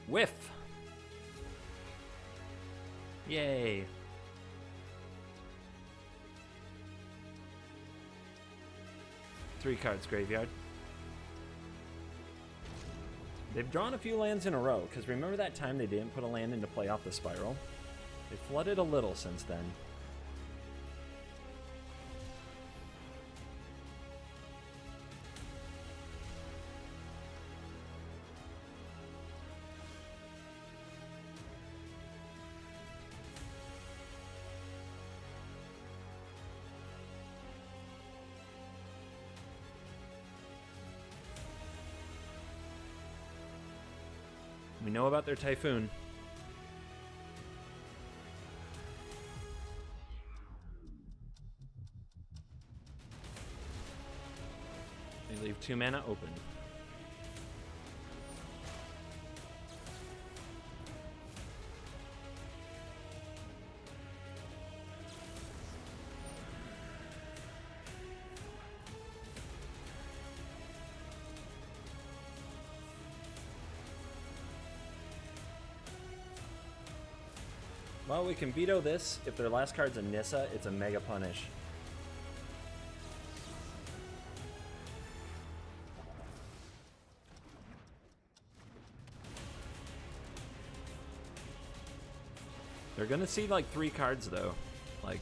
Speaker 1: Whiff! Yay! Three cards graveyard. They've drawn a few lands in a row, because remember that time they didn't put a land into play off the Spiral? They flooded a little since then. We know about their Typhoon. They leave 2 mana open. Well, we can veto this. If their last card's a Nissa, it's a Mega Punish. They're gonna see like 3 cards though. Like,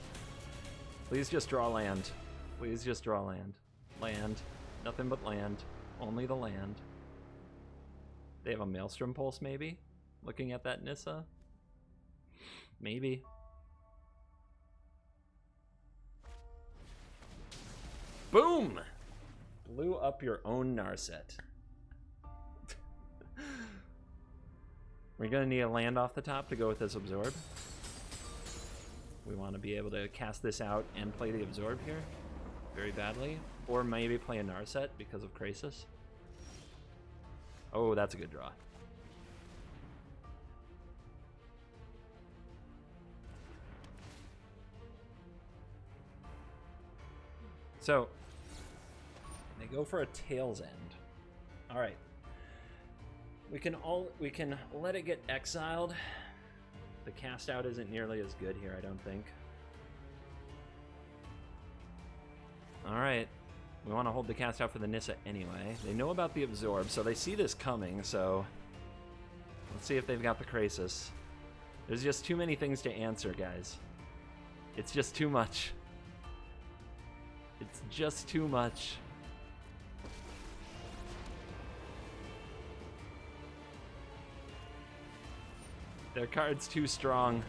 Speaker 1: please just draw land. Please just draw land. Land. Nothing but land. Only the land. They have a Maelstrom Pulse maybe? Looking at that Nissa? Maybe. Boom! Blew up your own Narset. We're gonna need a land off the top to go with this Absorb. We want to be able to cast this out and play the Absorb here very badly. Or maybe play a Narset because of Krasis. Oh, that's a good draw. So, they go for a Tail's End. All right. We can let it get exiled. The cast out isn't nearly as good here, I don't think. All right. We want to hold the cast out for the Nissa anyway. They know about the Absorb, so they see this coming, so... Let's see if they've got the Krasis. There's just too many things to answer, guys. It's just too much. It's just too much. Their card's too strong.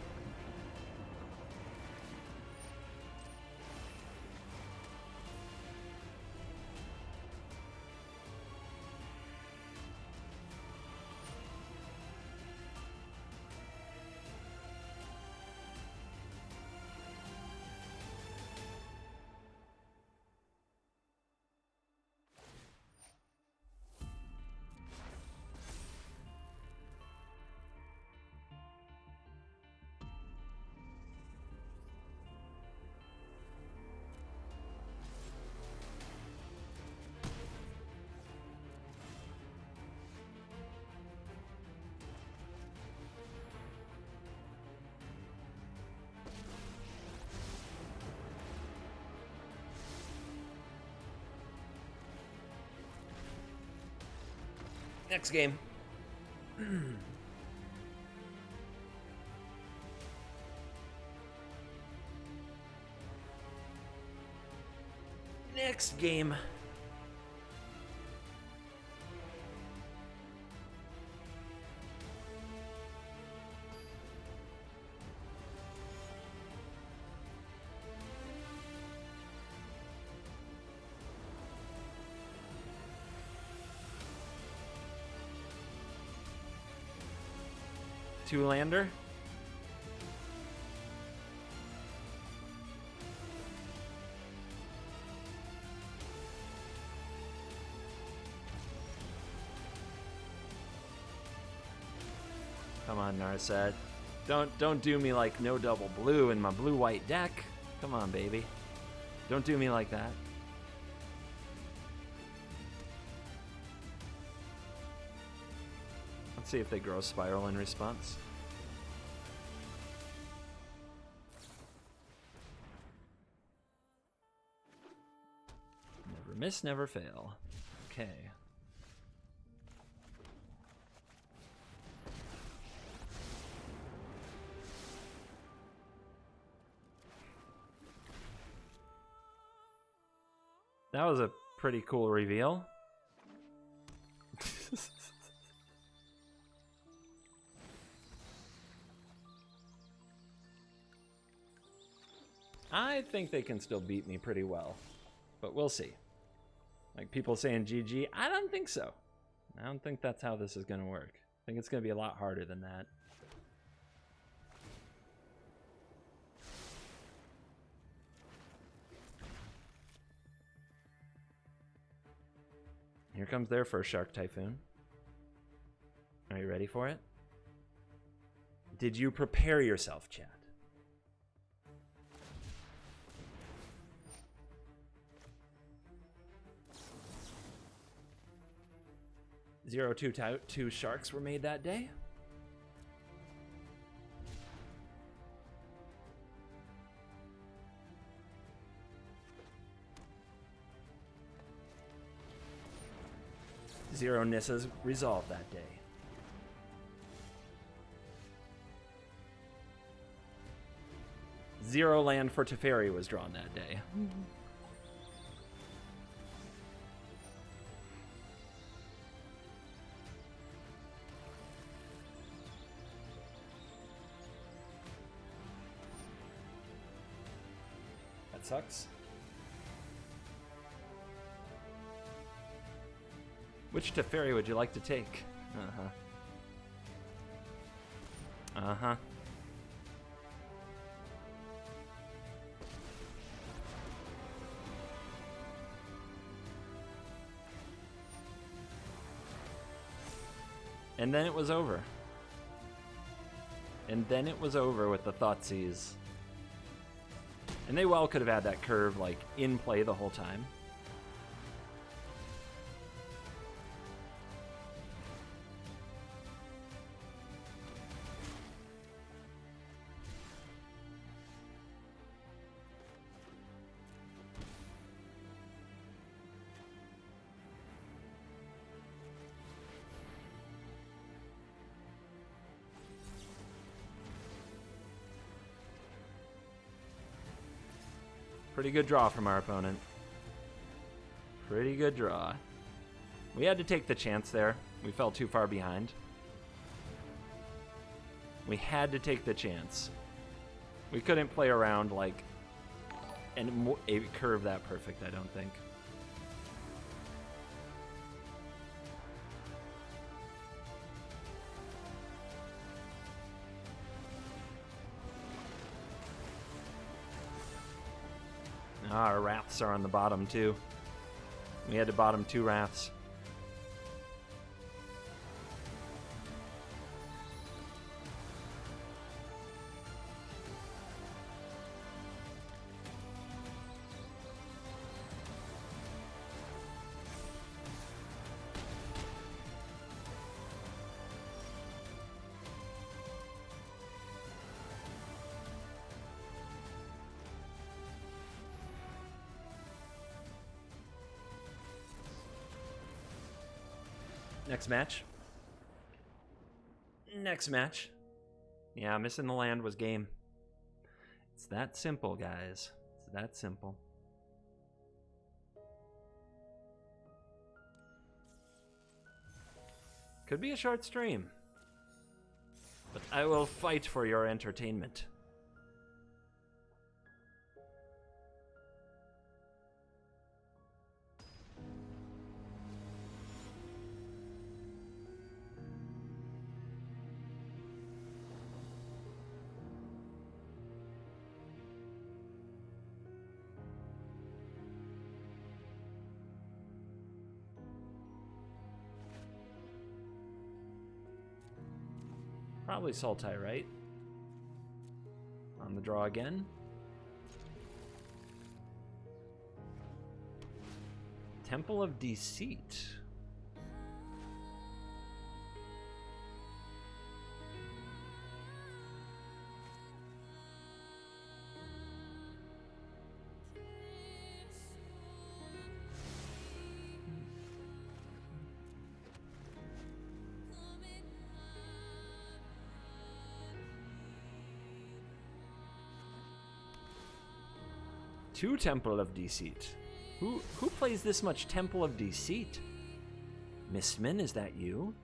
Speaker 1: Next game. Next game. Two-lander. Come on, Narset. Don't do me like no double blue in my blue-white deck. Come on, baby. Don't do me like that. Let's see if they grow Spiral in response. Never miss, never fail. Okay. That was a pretty cool reveal. I think they can still beat me pretty well, but we'll see. Like people saying GG, I don't think so. I don't think that's how this is going to work. I think it's going to be a lot harder than that. Here comes their first Shark Typhoon. Are you ready for it? Did you prepare yourself, chat? Two sharks were made that day. Zero Nissas resolved that day. Zero land for Teferi was drawn that day. That sucks. Which Teferi would you like to take? Uh-huh. Uh-huh. And then it was over. And then it was over with the Thoughtseize. And they well could have had that curve, like, in play the whole time. Pretty good draw from our opponent. Pretty good draw. We had to take the chance there. We fell too far behind. We had to take the chance. We couldn't play around like and a curve that perfect, I don't think. Our Wraths are on the bottom too. We had to bottom 2 Wraths. Next match. Next match. Yeah, missing the land was game. It's that simple, guys. It's that simple. Could be a short stream, but I will fight for your entertainment. Probably Sultai, right? On the draw again. Temple of Deceit. Two Temple of Deceit. Who plays this much Temple of Deceit? Mistman, is that you?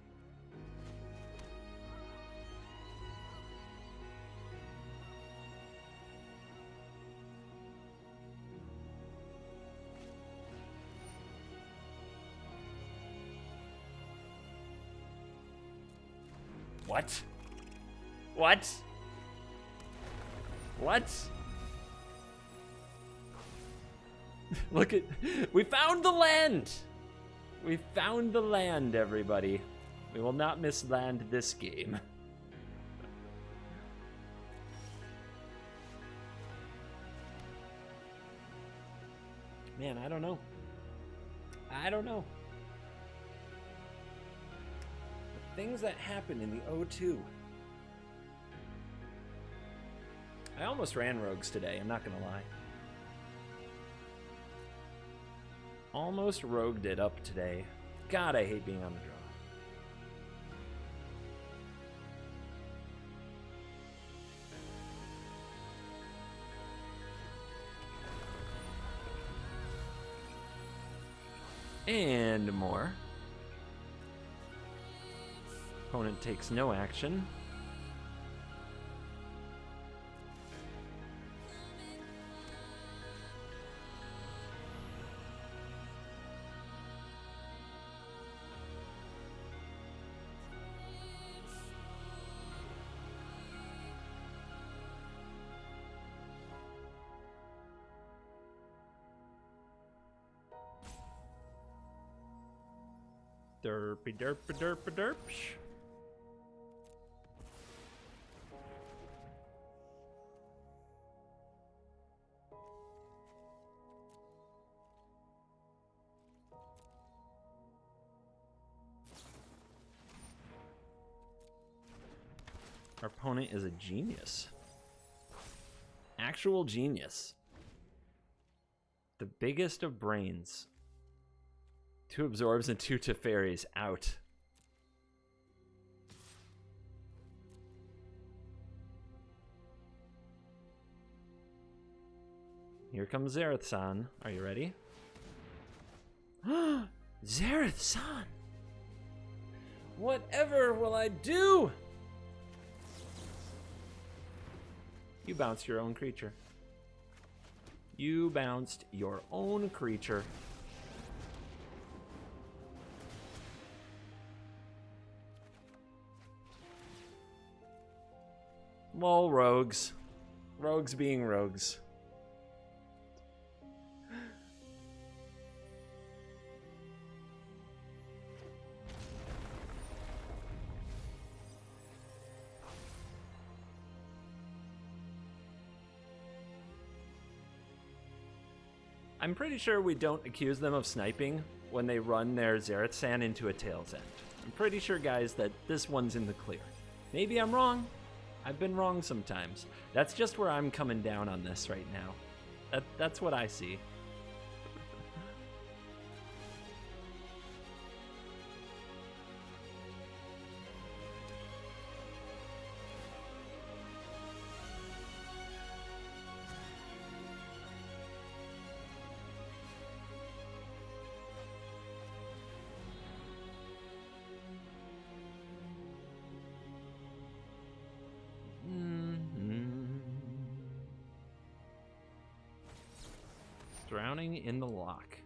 Speaker 1: What? What? What? Look at... We found the land! We found the land, everybody. We will not miss land this game. Man, I don't know. I don't know. The things that happened in the O2. I almost ran rogues today, I'm not gonna lie. Almost rogued it up today. God, I hate being on the draw. And more. Opponent takes no action. Derpy derpy derpy derpsh. Our opponent is a genius. Actual genius. The biggest of brains. 2 absorbs and 2 Teferis out. Here comes Zareth-san. Are you ready? Zareth-san! Whatever will I do? You bounced your own creature. You bounced your own creature. Lol, rogues. Rogues being rogues. I'm pretty sure we don't accuse them of sniping when they run their Zareth-san into a tail's end. I'm pretty sure, guys, that this one's in the clear. Maybe I'm wrong. I've been wrong sometimes. That's just where I'm coming down on this right now. That's what I see. Drowning in the lock.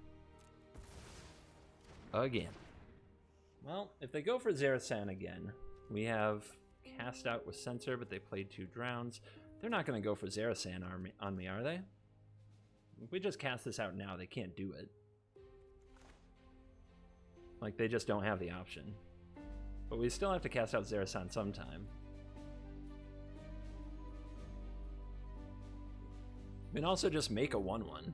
Speaker 1: Again. Well, if they go for Zareth-san again, we have cast out with Censor, but they played 2 drowns. They're not going to go for Zareth-san on me, are they? If we just cast this out now, they can't do it. Like, they just don't have the option. But we still have to cast out Zareth-san sometime. We can also just make a 1/1.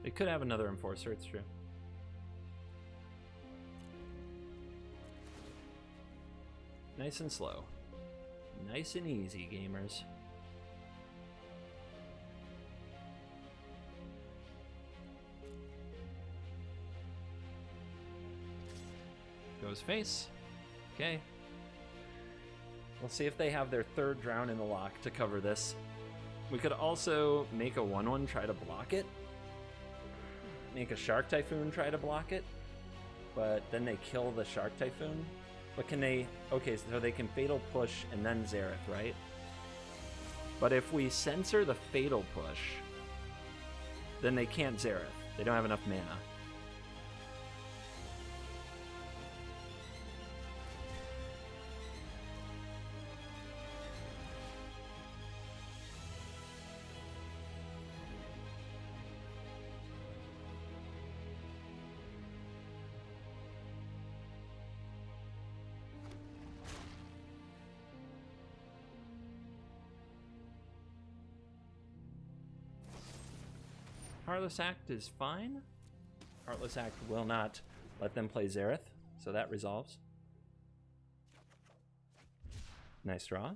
Speaker 1: They could have another Enforcer, it's true. Nice and slow. Nice and easy, gamers. Goes face. Okay. We'll see if they have their 3rd drown in the lock to cover this. We could also make a 1/1 try to block it. Make a Shark Typhoon try to block it, but then they kill the Shark Typhoon. But can they... Okay, so they can Fatal Push and then Zareth, right? But if we censor the Fatal Push, then they can't Zareth. They don't have enough mana. Heartless Act is fine. Heartless Act will not let them play Zareth, so that resolves. Nice draw.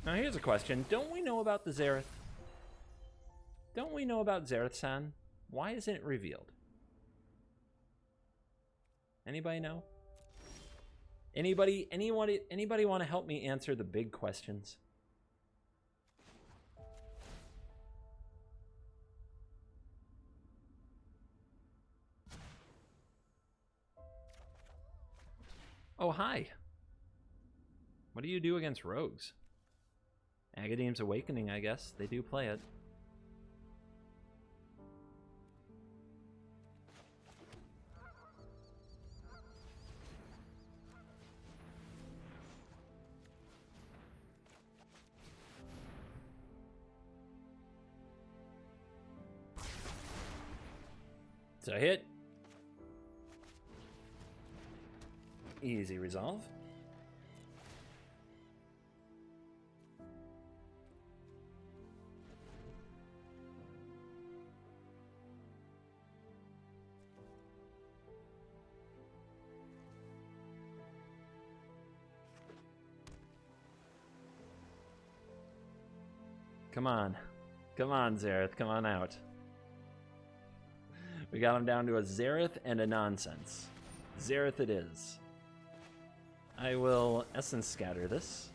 Speaker 1: Now here's a question. Don't we know about the Zareth? Don't we know about Zareth-san? Why isn't it revealed? Anybody know? Anybody want to help me answer the big questions? Oh, hi. What do you do against rogues? Agadeem's Awakening, I guess. They do play it. It's a hit. Easy resolve. Come on. Come on, Xerath. Come on out. We got him down to a Xerath and a nonsense. Xerath it is. I will Essence Scatter this.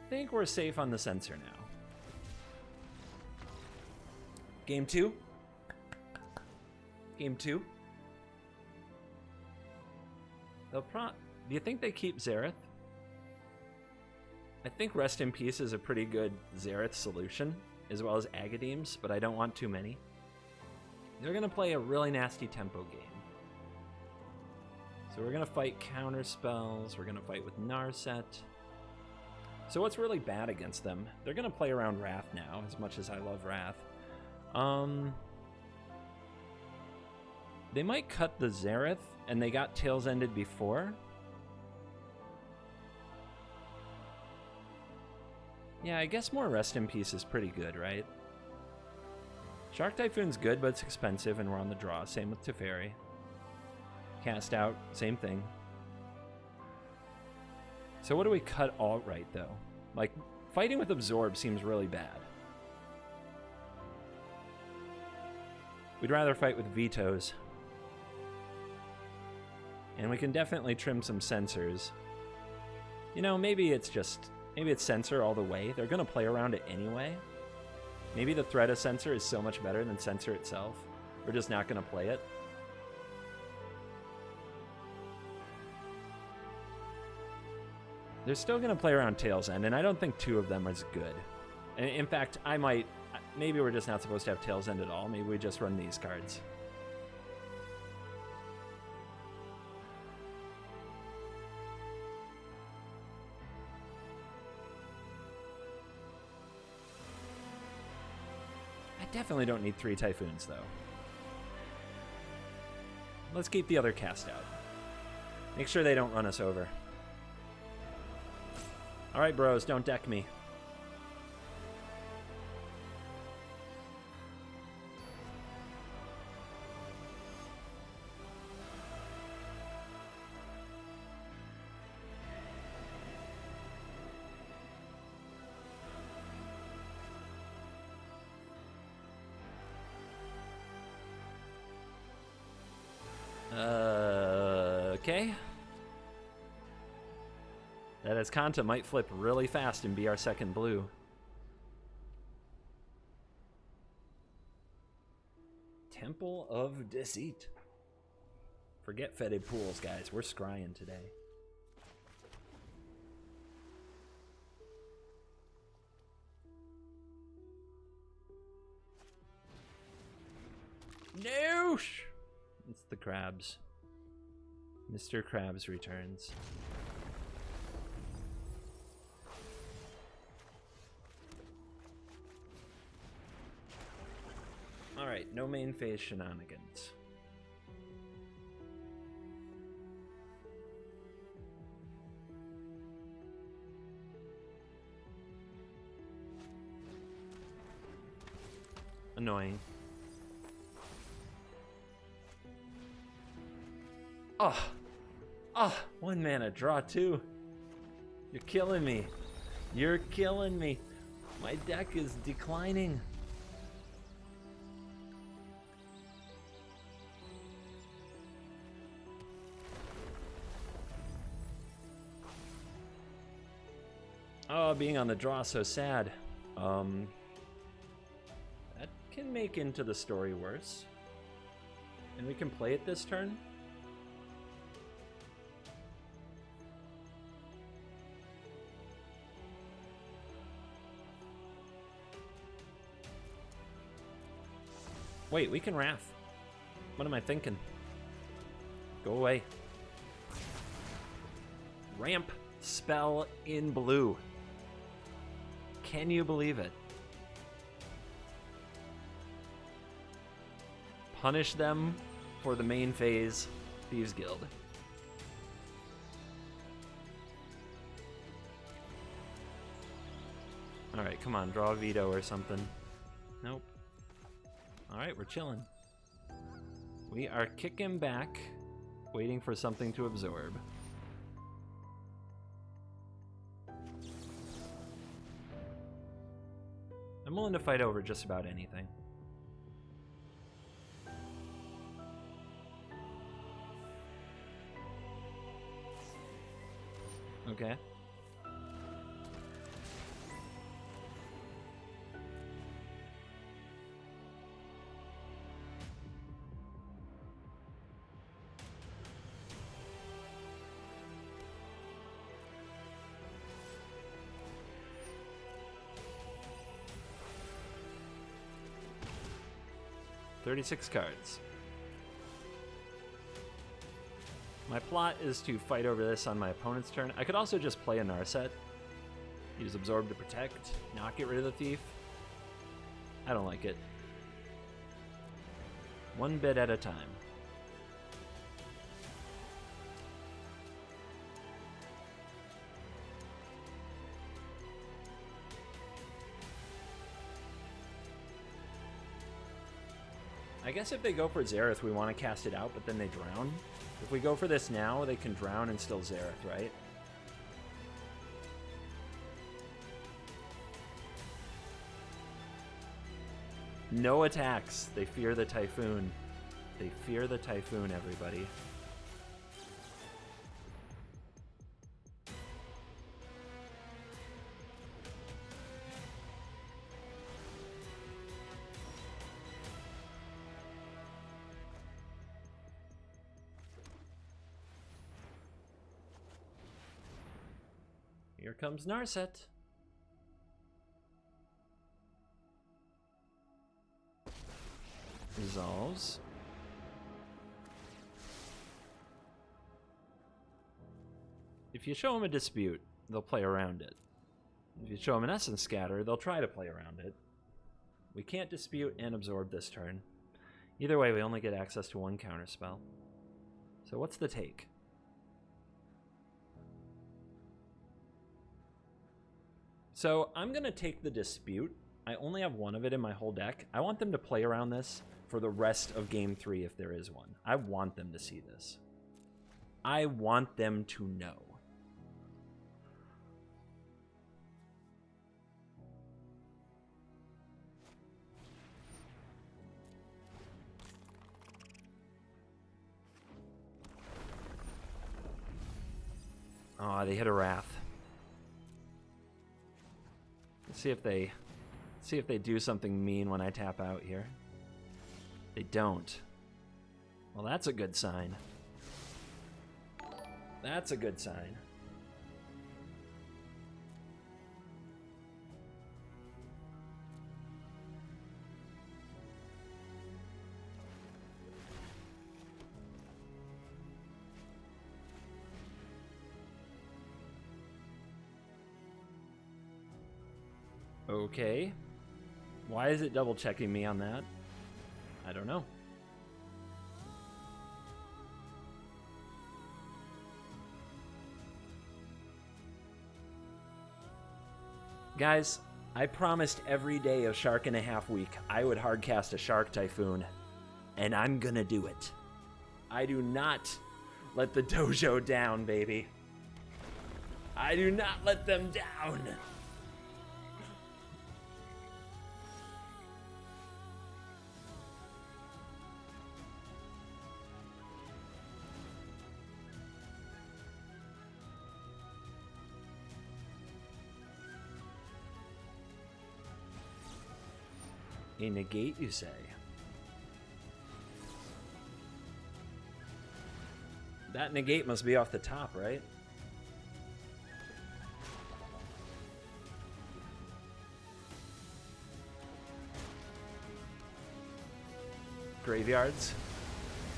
Speaker 1: I think we're safe on the sensor now. Game 2. Game 2. Do you think they keep Xerath? I think Rest in Peace is a pretty good Xerath solution, as well as Agadeem's, but I don't want too many. They're going to play a really nasty tempo game. So we're going to fight counter spells, we're going to fight with Narset. So what's really bad against them? They're going to play around Wrath now, as much as I love Wrath. They might cut the Xerath, and they got Tails Ended before. Yeah, I guess more Rest in Peace is pretty good, right? Shark Typhoon's good, but it's expensive, and we're on the draw. Same with Teferi. Cast Out, same thing. So what do we cut alt-right, though? Like, fighting with Absorb seems really bad. We'd rather fight with Vetoes. And we can definitely trim some sensors. You know, maybe it's sensor all the way. They're going to play around it anyway. Maybe the threat of sensor is so much better than sensor itself. We're just not going to play it. They're still going to play around Tails End, and I don't think two of them is good. And in fact, maybe we're just not supposed to have Tails End at all. Maybe we just run these cards. Definitely don't need 3 Typhoons, though. Let's keep the other cast out. Make sure they don't run us over. Alright, bros, don't deck me. Okay. That Azcanta might flip really fast and be our second blue. Temple of Deceit. Forget fetid pools, guys. We're scrying today. Noosh! It's the crabs. Mr. Krabs returns. Alright, no main phase shenanigans. Annoying. Oh! Oh! 1 mana, draw 2. You're killing me. You're killing me. My deck is declining. Oh, being on the draw so sad. That can make into the story worse. And we can play it this turn. Wait, we can Wrath. What am I thinking? Go away. Ramp spell in blue. Can you believe it? Punish them for the main phase Thieves Guild. Alright, come on, draw a veto or something. Nope. Alright, we're chilling. We are kicking back Waiting for something to absorb. I'm willing to fight over just about anything. Okay. "36 cards. My plot is to fight over this on my opponent's turn. I could also just play a Narset. Use Absorb to protect, not get rid of the Thief. I don't like it. One bit at a time. I guess if they go for Xerath, we want to cast it out, but then they drown. If we go for this now, they can drown and still Xerath, right? No attacks. They fear the Typhoon. They fear the Typhoon, everybody. Here comes Narset. Resolves. If you show them a dispute, they'll play around it. If you show them an Essence Scatter, they'll try to play around it. We can't dispute and absorb this turn. Either way, we only get access to one counterspell. So what's the take? So I'm going to take the dispute. I only have one of it in my whole deck. I want them to play around this for the rest of Game 3 if there is one. I want them to see this. I want them to know. Oh, they hit a Wrath. Let's see if they do something mean when I tap out here. They don't. Well, that's a good sign. That's a good sign. Okay. Why is it double checking me on that? I don't know. Guys, I promised every day of Shark and a Half Week I would hardcast a Shark Typhoon, and I'm gonna do it. I do not let the dojo down, baby. I do not let them down. A negate, you say? That negate must be off the top, right? Graveyards,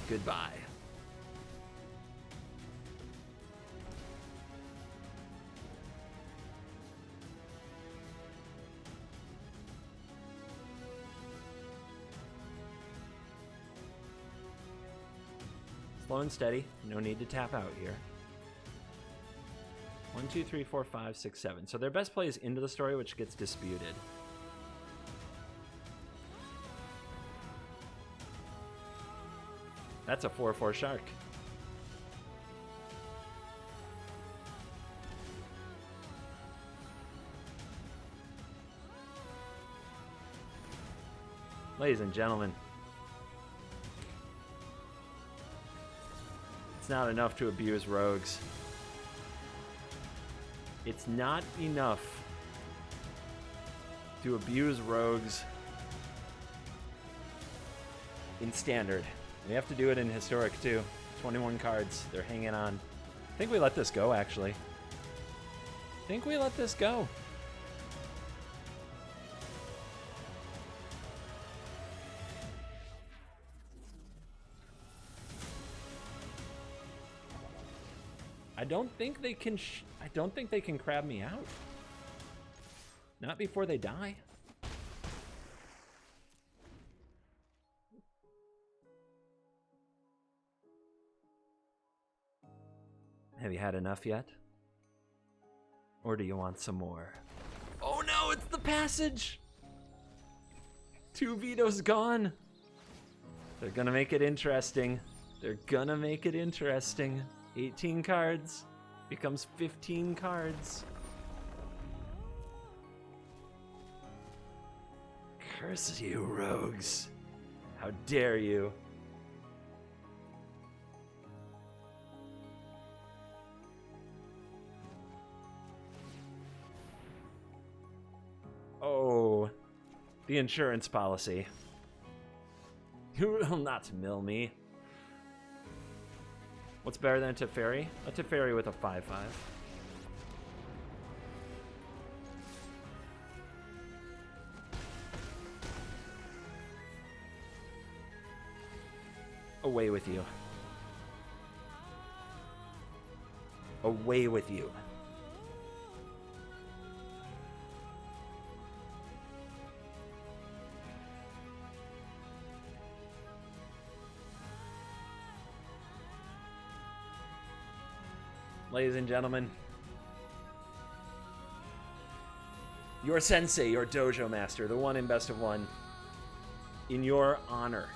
Speaker 1: goodbye. Slow and steady. No need to tap out here. 1, 2, 3, 4, 5, 6, 7. So their best play is Into the Story, which gets disputed. That's a 4/4 Shark. Ladies and gentlemen, it's not enough to abuse rogues. It's not enough to abuse rogues in standard. We have to do it in historic too. 21 cards, they're hanging on. I think we let this go, actually. I think we let this go. I don't think they can. I don't think they can crab me out. Not before they die. Have you had enough yet? Or do you want some more? Oh no, it's the passage! 2 vetoes gone. They're gonna make it interesting. They're gonna make it interesting. 18 cards becomes 15 cards. Curse you, rogues. How dare you? Oh, the insurance policy. You will not mill me. What's better than a Teferi? A Teferi with a 5/5. Away with you. Away with you. Ladies and gentlemen, your sensei, your dojo master, the one in best of one, in your honor,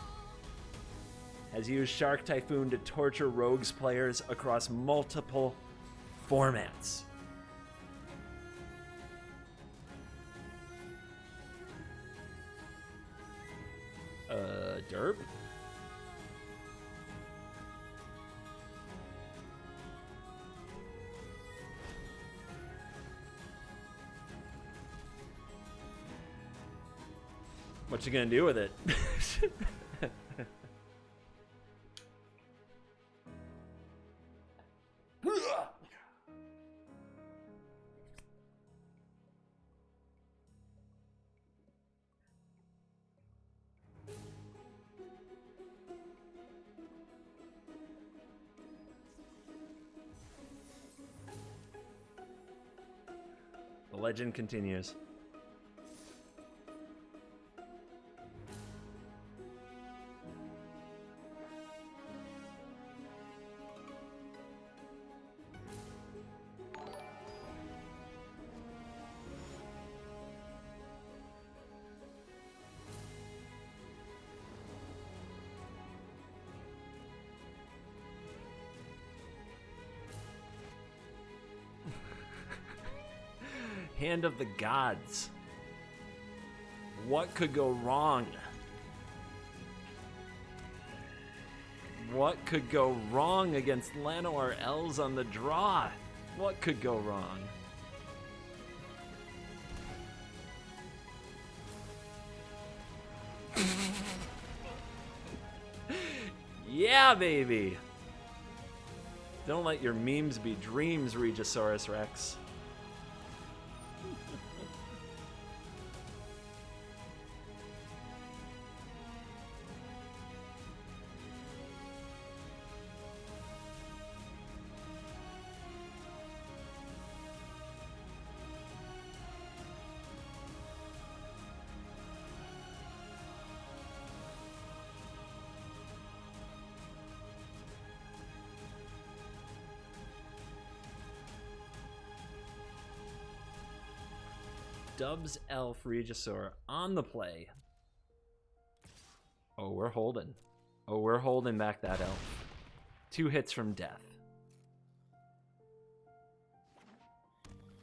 Speaker 1: has used Shark Typhoon to torture rogues players across multiple formats. Derp? What you gonna do with it? The legend continues. Hand of the Gods. What could go wrong? What could go wrong against Llanowar Elves on the draw? What could go wrong? Yeah, baby! Don't let your memes be dreams, Regisaurus Rex. Dubs Elf Regisaur on the play. Oh, we're holding. Oh, we're holding back that elf. 2 hits from death.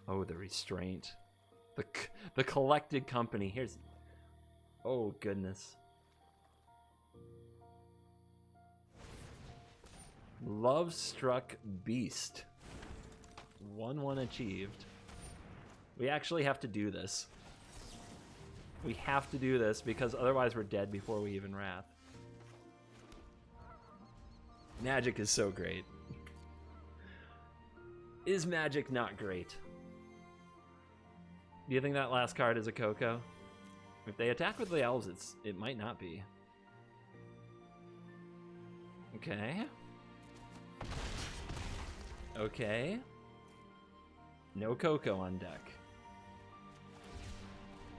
Speaker 1: Oh, the restraint. The collected company. Here's... Oh, goodness. Love Struck Beast. 1-1 achieved. We actually have to do this. We have to do this because otherwise we're dead before we even wrath. Magic is so great. Is magic not great? Do you think that last card is a Coco? If they attack with the elves, it might not be. Okay. Okay. No Coco on deck.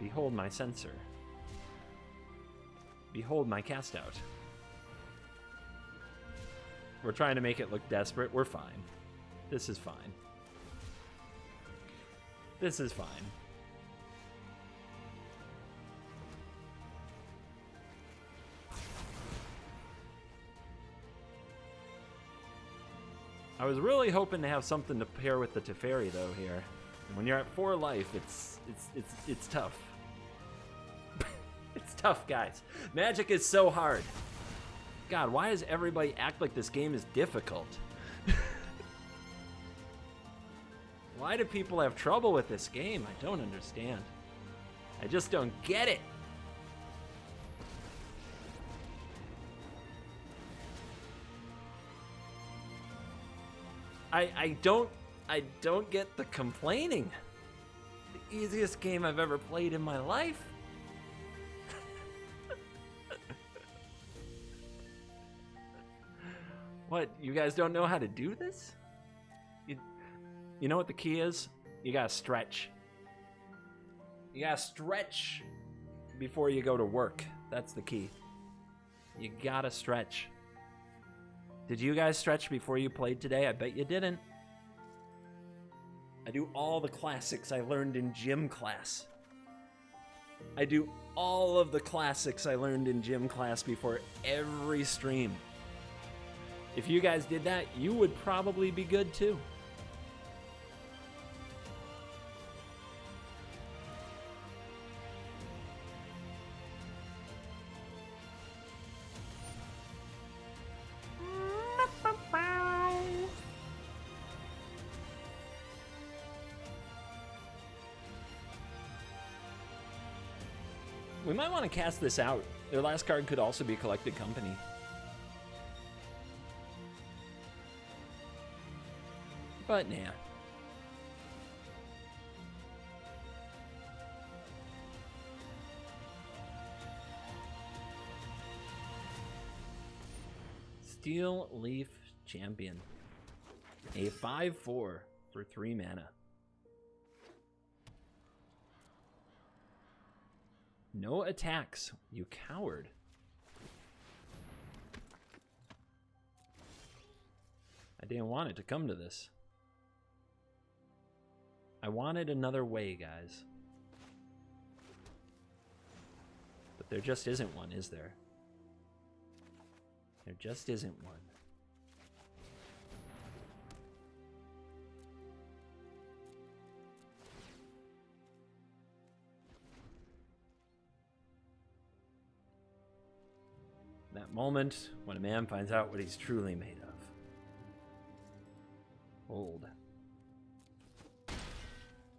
Speaker 1: Behold my sensor. Behold my cast out. We're trying to make it look desperate. We're fine. This is fine. This is fine. I was really hoping to have something to pair with the Teferi though here. And when you're at 4 life, it's tough. It's tough, guys. Magic is so hard. God, why does everybody act like this game is difficult? Why do people have trouble with this game? I don't understand. I just don't get it. I don't get the complaining. The easiest game I've ever played in my life. What, you guys don't know how to do this? You know what the key is? You gotta stretch. You gotta stretch before you go to work. That's the key. You gotta stretch. Did you guys stretch before you played today? I bet you didn't. I do all the classics I learned in gym class. I do all of the classics I learned in gym class before every stream. If you guys did that, you would probably be good too. We might want to cast this out. Their last card could also be Collected Company. But nah. Steel Leaf Champion. A 5/4 for 3 mana. No attacks, you coward. I didn't want it to come to this. I wanted another way, guys. But there just isn't one, is there? There just isn't one. That moment when a man finds out what he's truly made of. Hold.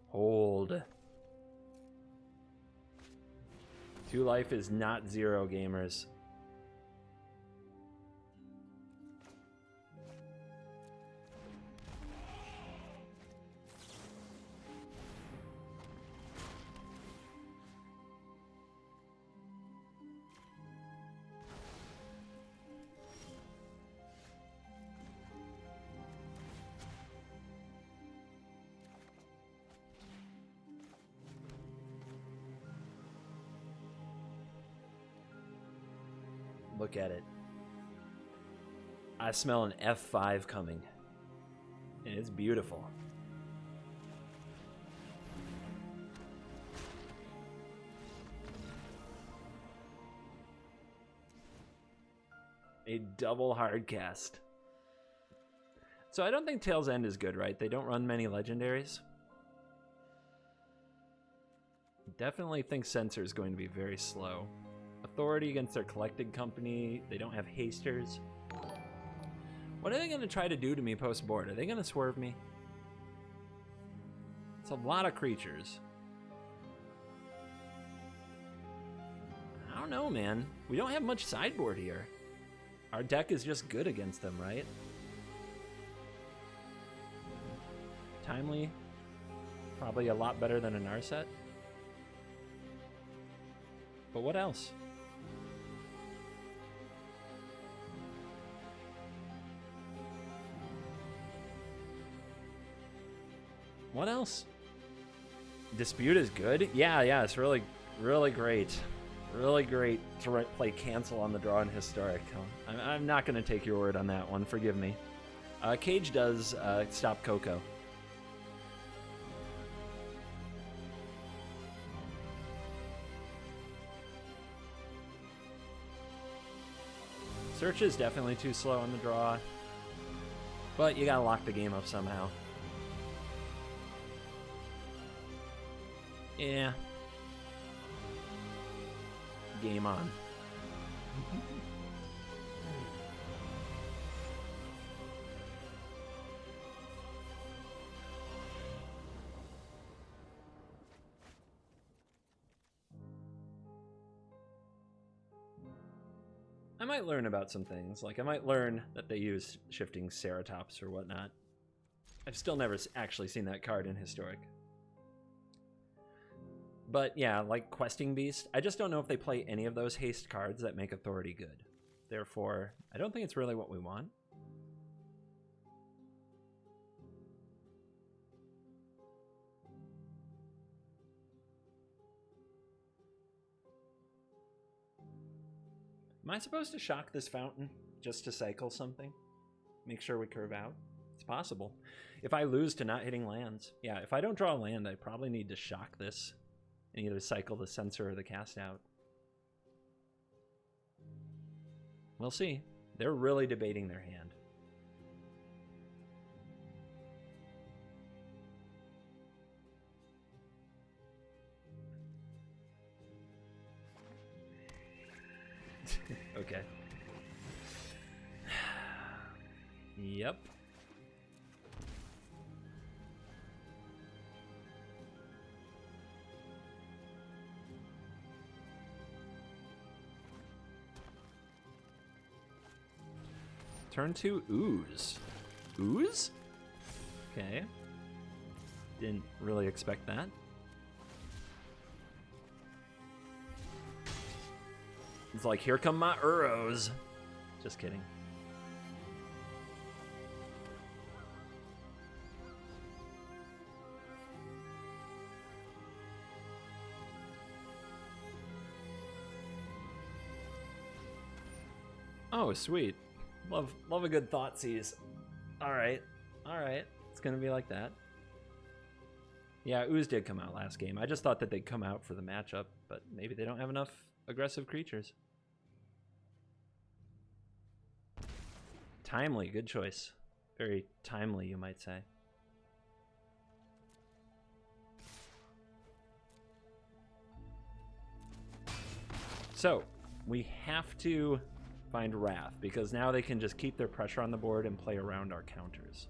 Speaker 1: Hold. 2 life is not 0, gamers. Look at it. I smell an F5 coming. And it's beautiful. A double hard cast. So I don't think Tail's End is good, right? They don't run many legendaries. Definitely think Censor is going to be very slow. Authority against their Collected Company. They don't have hasters. What are they going to try to do to me post-board? Are they going to swerve me? It's a lot of creatures. I don't know, man. We don't have much sideboard here. Our deck is just good against them, right? Timely. Probably a lot better than a Narset. But what else? What else? Dispute is good? Yeah, it's really great. Really great to play cancel on the draw in Historic. I'm not going to take your word on that one, forgive me. Cage does stop Coco. Search is definitely too slow on the draw, but you gotta lock the game up somehow. Yeah. Game on. I might learn about some things. Like, I might learn that they use shifting Ceratops or whatnot. I've still never actually seen that card in Historic. But yeah, like Questing Beast, I just don't know if they play any of those haste cards that make Authority good. Therefore, I don't think it's really what we want. Am I supposed to shock this fountain just to cycle something? Make sure we curve out? It's possible. If I lose to not hitting lands. Yeah, if I don't draw a land, I probably need to shock this and either cycle the Censor or the Cast out. We'll see. They're really debating their hand. Okay. Yep. Turn 2, Ooze. Ooze? Okay. Didn't really expect that. It's like, here come my Uros. Just kidding. Oh, sweet. Love a good Thoughtseize. Alright. It's gonna be like that. Yeah, Ooze did come out last game. I just thought that they'd come out for the matchup, but maybe they don't have enough aggressive creatures. Timely, good choice. Very timely, you might say. So, we have to find Wrath, because now they can just keep their pressure on the board and play around our counters.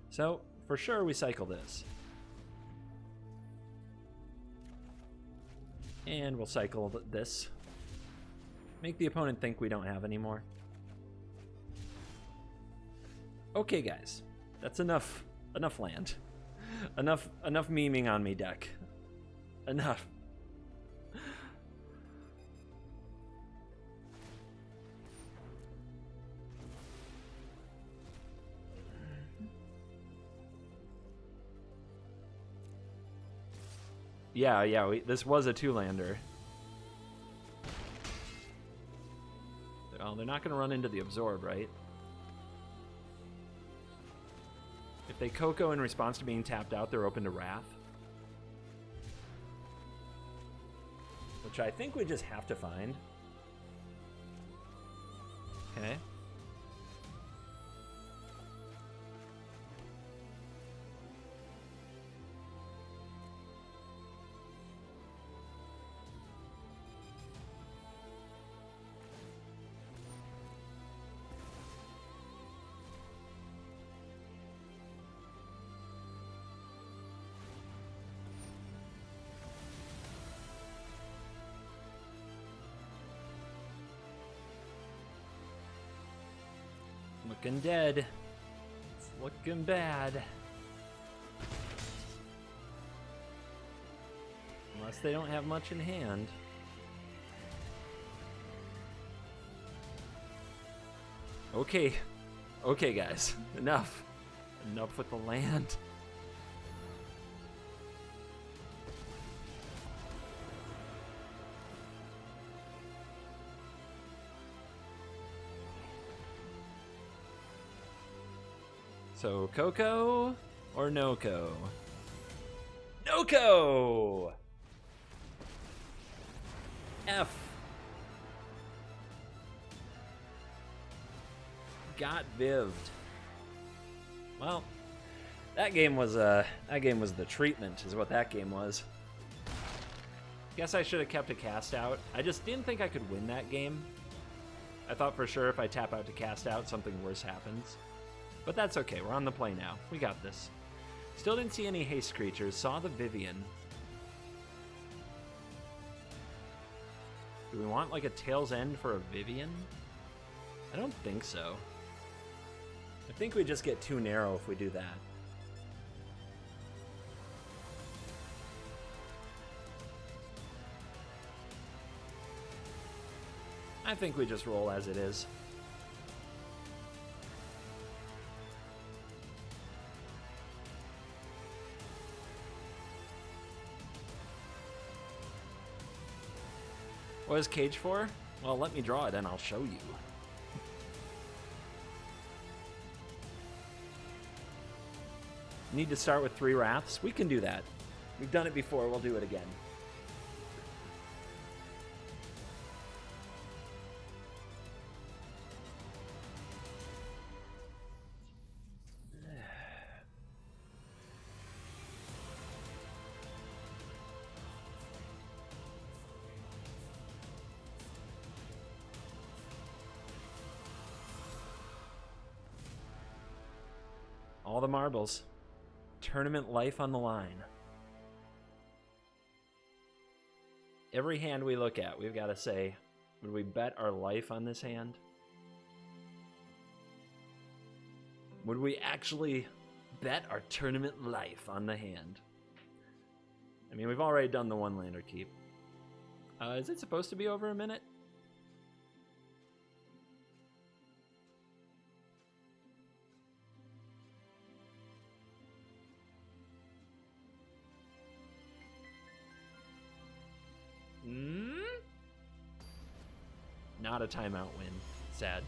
Speaker 1: So, for sure, we cycle this. And we'll cycle this. Make the opponent think we don't have any more. Okay, guys. That's enough land. Enough memeing on me, deck. Enough. Yeah, this was a 2-lander. Oh, they're not going to run into the Absorb, right? If they Coco in response to being tapped out, they're open to Wrath. Which I think we just have to find. Okay. looking dead. It's looking bad. Unless they don't have much in hand. Okay. Okay, guys. Enough. Enough with the land. So, Coco or Noko? Noko! F. Got vived. Well, that game was the treatment, is what that game was. Guess I should have kept a cast out. I just didn't think I could win that game. I thought for sure if I tap out to cast out, something worse happens. But that's okay, we're on the play now. We got this. Still didn't see any haste creatures, saw the Vivian. Do we want like a Tail's End for a Vivian? I don't think so. I think we just get too narrow if we do that. I think we just roll as it is. What is Cage for? Well, let me draw it and I'll show you. Need to start with 3 Wraths? We can do that. We've done it before, we'll do it again. All the marbles. Tournament life on the line. Every hand we look at, we've got to say, would we bet our life on this hand? Would we actually bet our tournament life on the hand? I mean, we've already done the 1-lander keep. Is it supposed to be over a minute? Not a timeout win. Sad.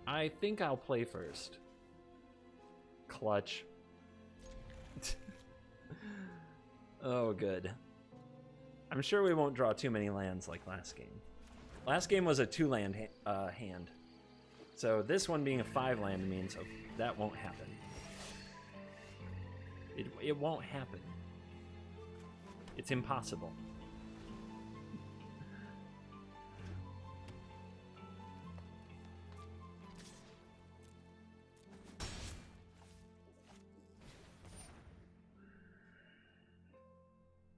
Speaker 1: I think I'll play first. Clutch. Oh, good. I'm sure we won't draw too many lands like last game. Last game was a 2-land hand. So this one being a 5-land means that won't happen. It won't happen. It's impossible.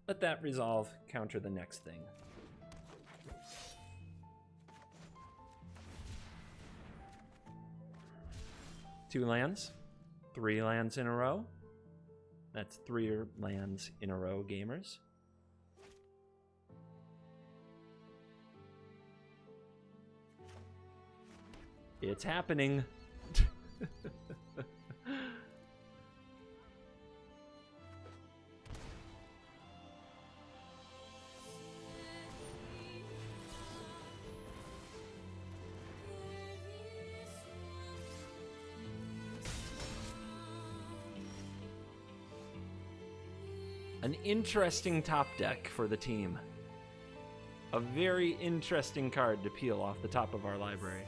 Speaker 1: Let that resolve counter the next thing. Two lands, 3 lands in a row. That's 3 lands in a row, gamers. It's happening. An interesting top deck for the team. A very interesting card to peel off the top of our library.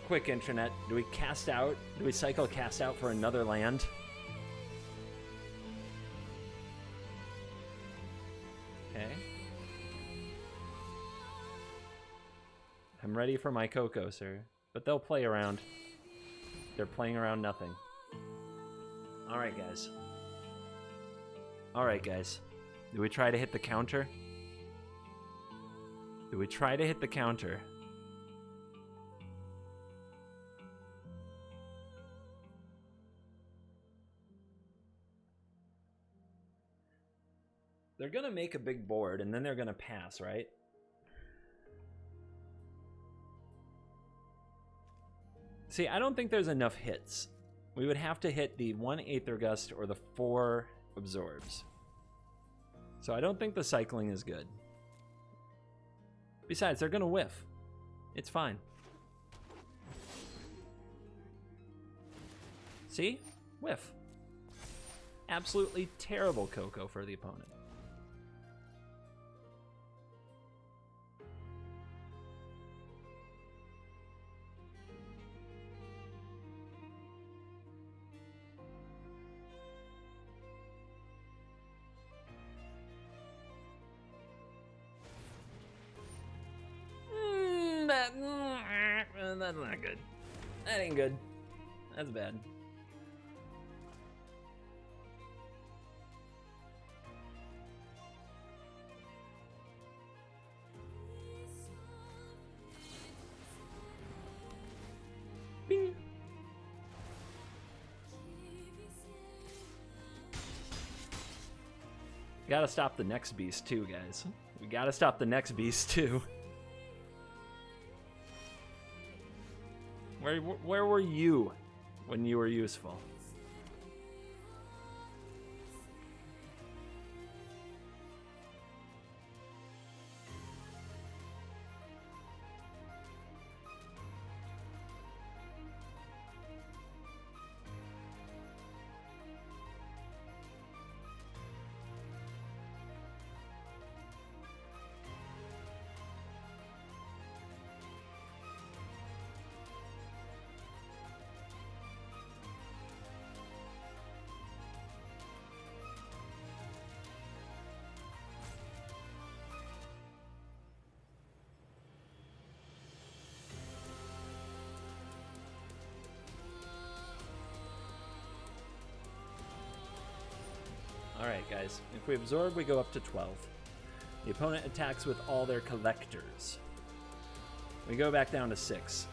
Speaker 1: Quick internet. Do we cast out? Do we cycle cast out for another land? Okay. I'm ready for my Coco, sir. But they'll play around. They're playing around nothing. Alright, guys. Alright, guys. Do we try to hit the counter? Do we try to hit the counter? They're gonna make a big board, and then they're gonna pass, right? See, I don't think there's enough hits. We would have to hit the 1 Aether Gust or the 4 Absorbs. So I don't think the cycling is good. Besides, they're gonna whiff. It's fine. See? Whiff. Absolutely terrible Coco for the opponent. That's not good. That ain't good. That's bad. Bing. Gotta stop the next beast too, guys. We gotta stop the next beast too. Where were you when you were useful? Alright guys, if we absorb we go up to 12. The opponent attacks with all their collectors. We go back down to 6.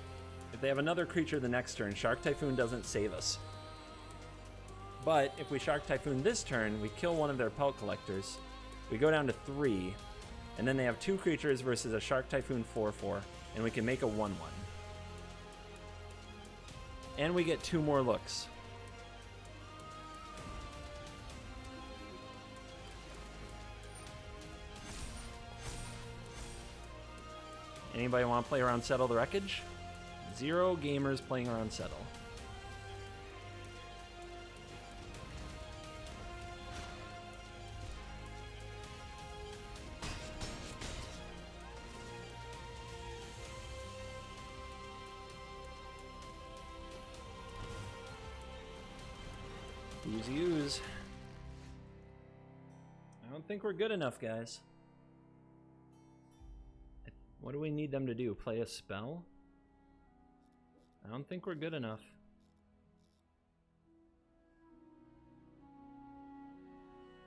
Speaker 1: If they have another creature the next turn, Shark Typhoon doesn't save us. But if we Shark Typhoon this turn, we kill one of their Pelt Collectors. We go down to 3, and then they have 2 creatures versus a Shark Typhoon 4/4, and we can make a 1/1. And we get 2 more looks. Anybody want to play around Settle the Wreckage? 0 gamers playing around Settle. Ooze. I don't think we're good enough, guys. What do we need them to do? Play a spell? I don't think we're good enough.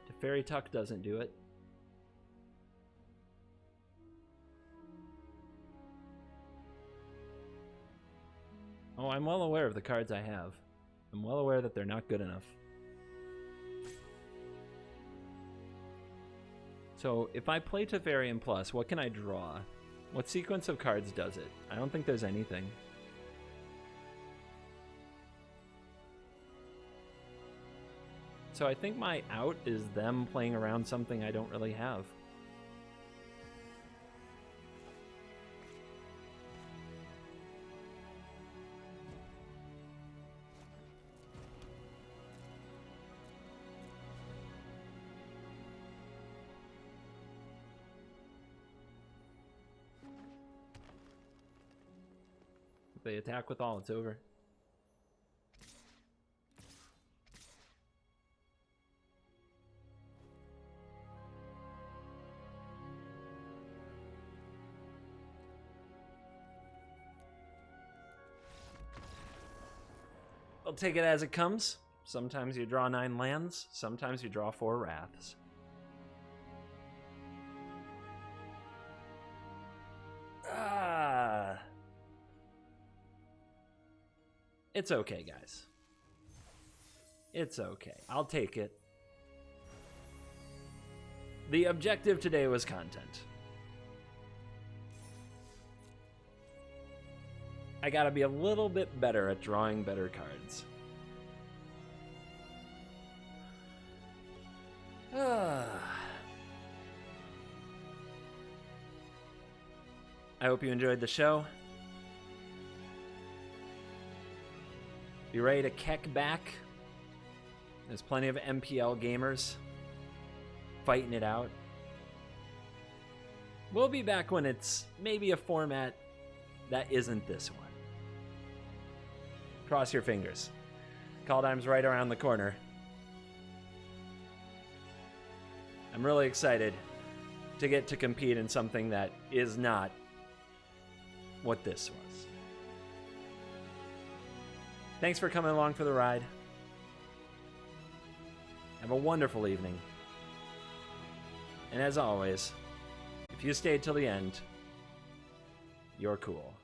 Speaker 1: Teferi Tuck doesn't do it. Oh, I'm well aware of the cards I have. I'm well aware that they're not good enough. So, if I play Teferian Plus, what can I draw? What sequence of cards does it? I don't think there's anything. So I think my out is them playing around something I don't really have. they attack with all, it's over. I'll take it as it comes. Sometimes you draw 9 lands, sometimes you draw 4 wraths. It's okay, guys. It's okay. I'll take it. The objective today was content. I gotta be a little bit better at drawing better cards. I hope you enjoyed the show. Be ready to keck back. There's plenty of MPL gamers fighting it out. We'll be back when it's maybe a format that isn't this one. Cross your fingers. Kaldheim's right around the corner. I'm really excited to get to compete in something that is not what this was. Thanks for coming along for the ride. Have a wonderful evening. And as always, if you stayed till the end, you're cool.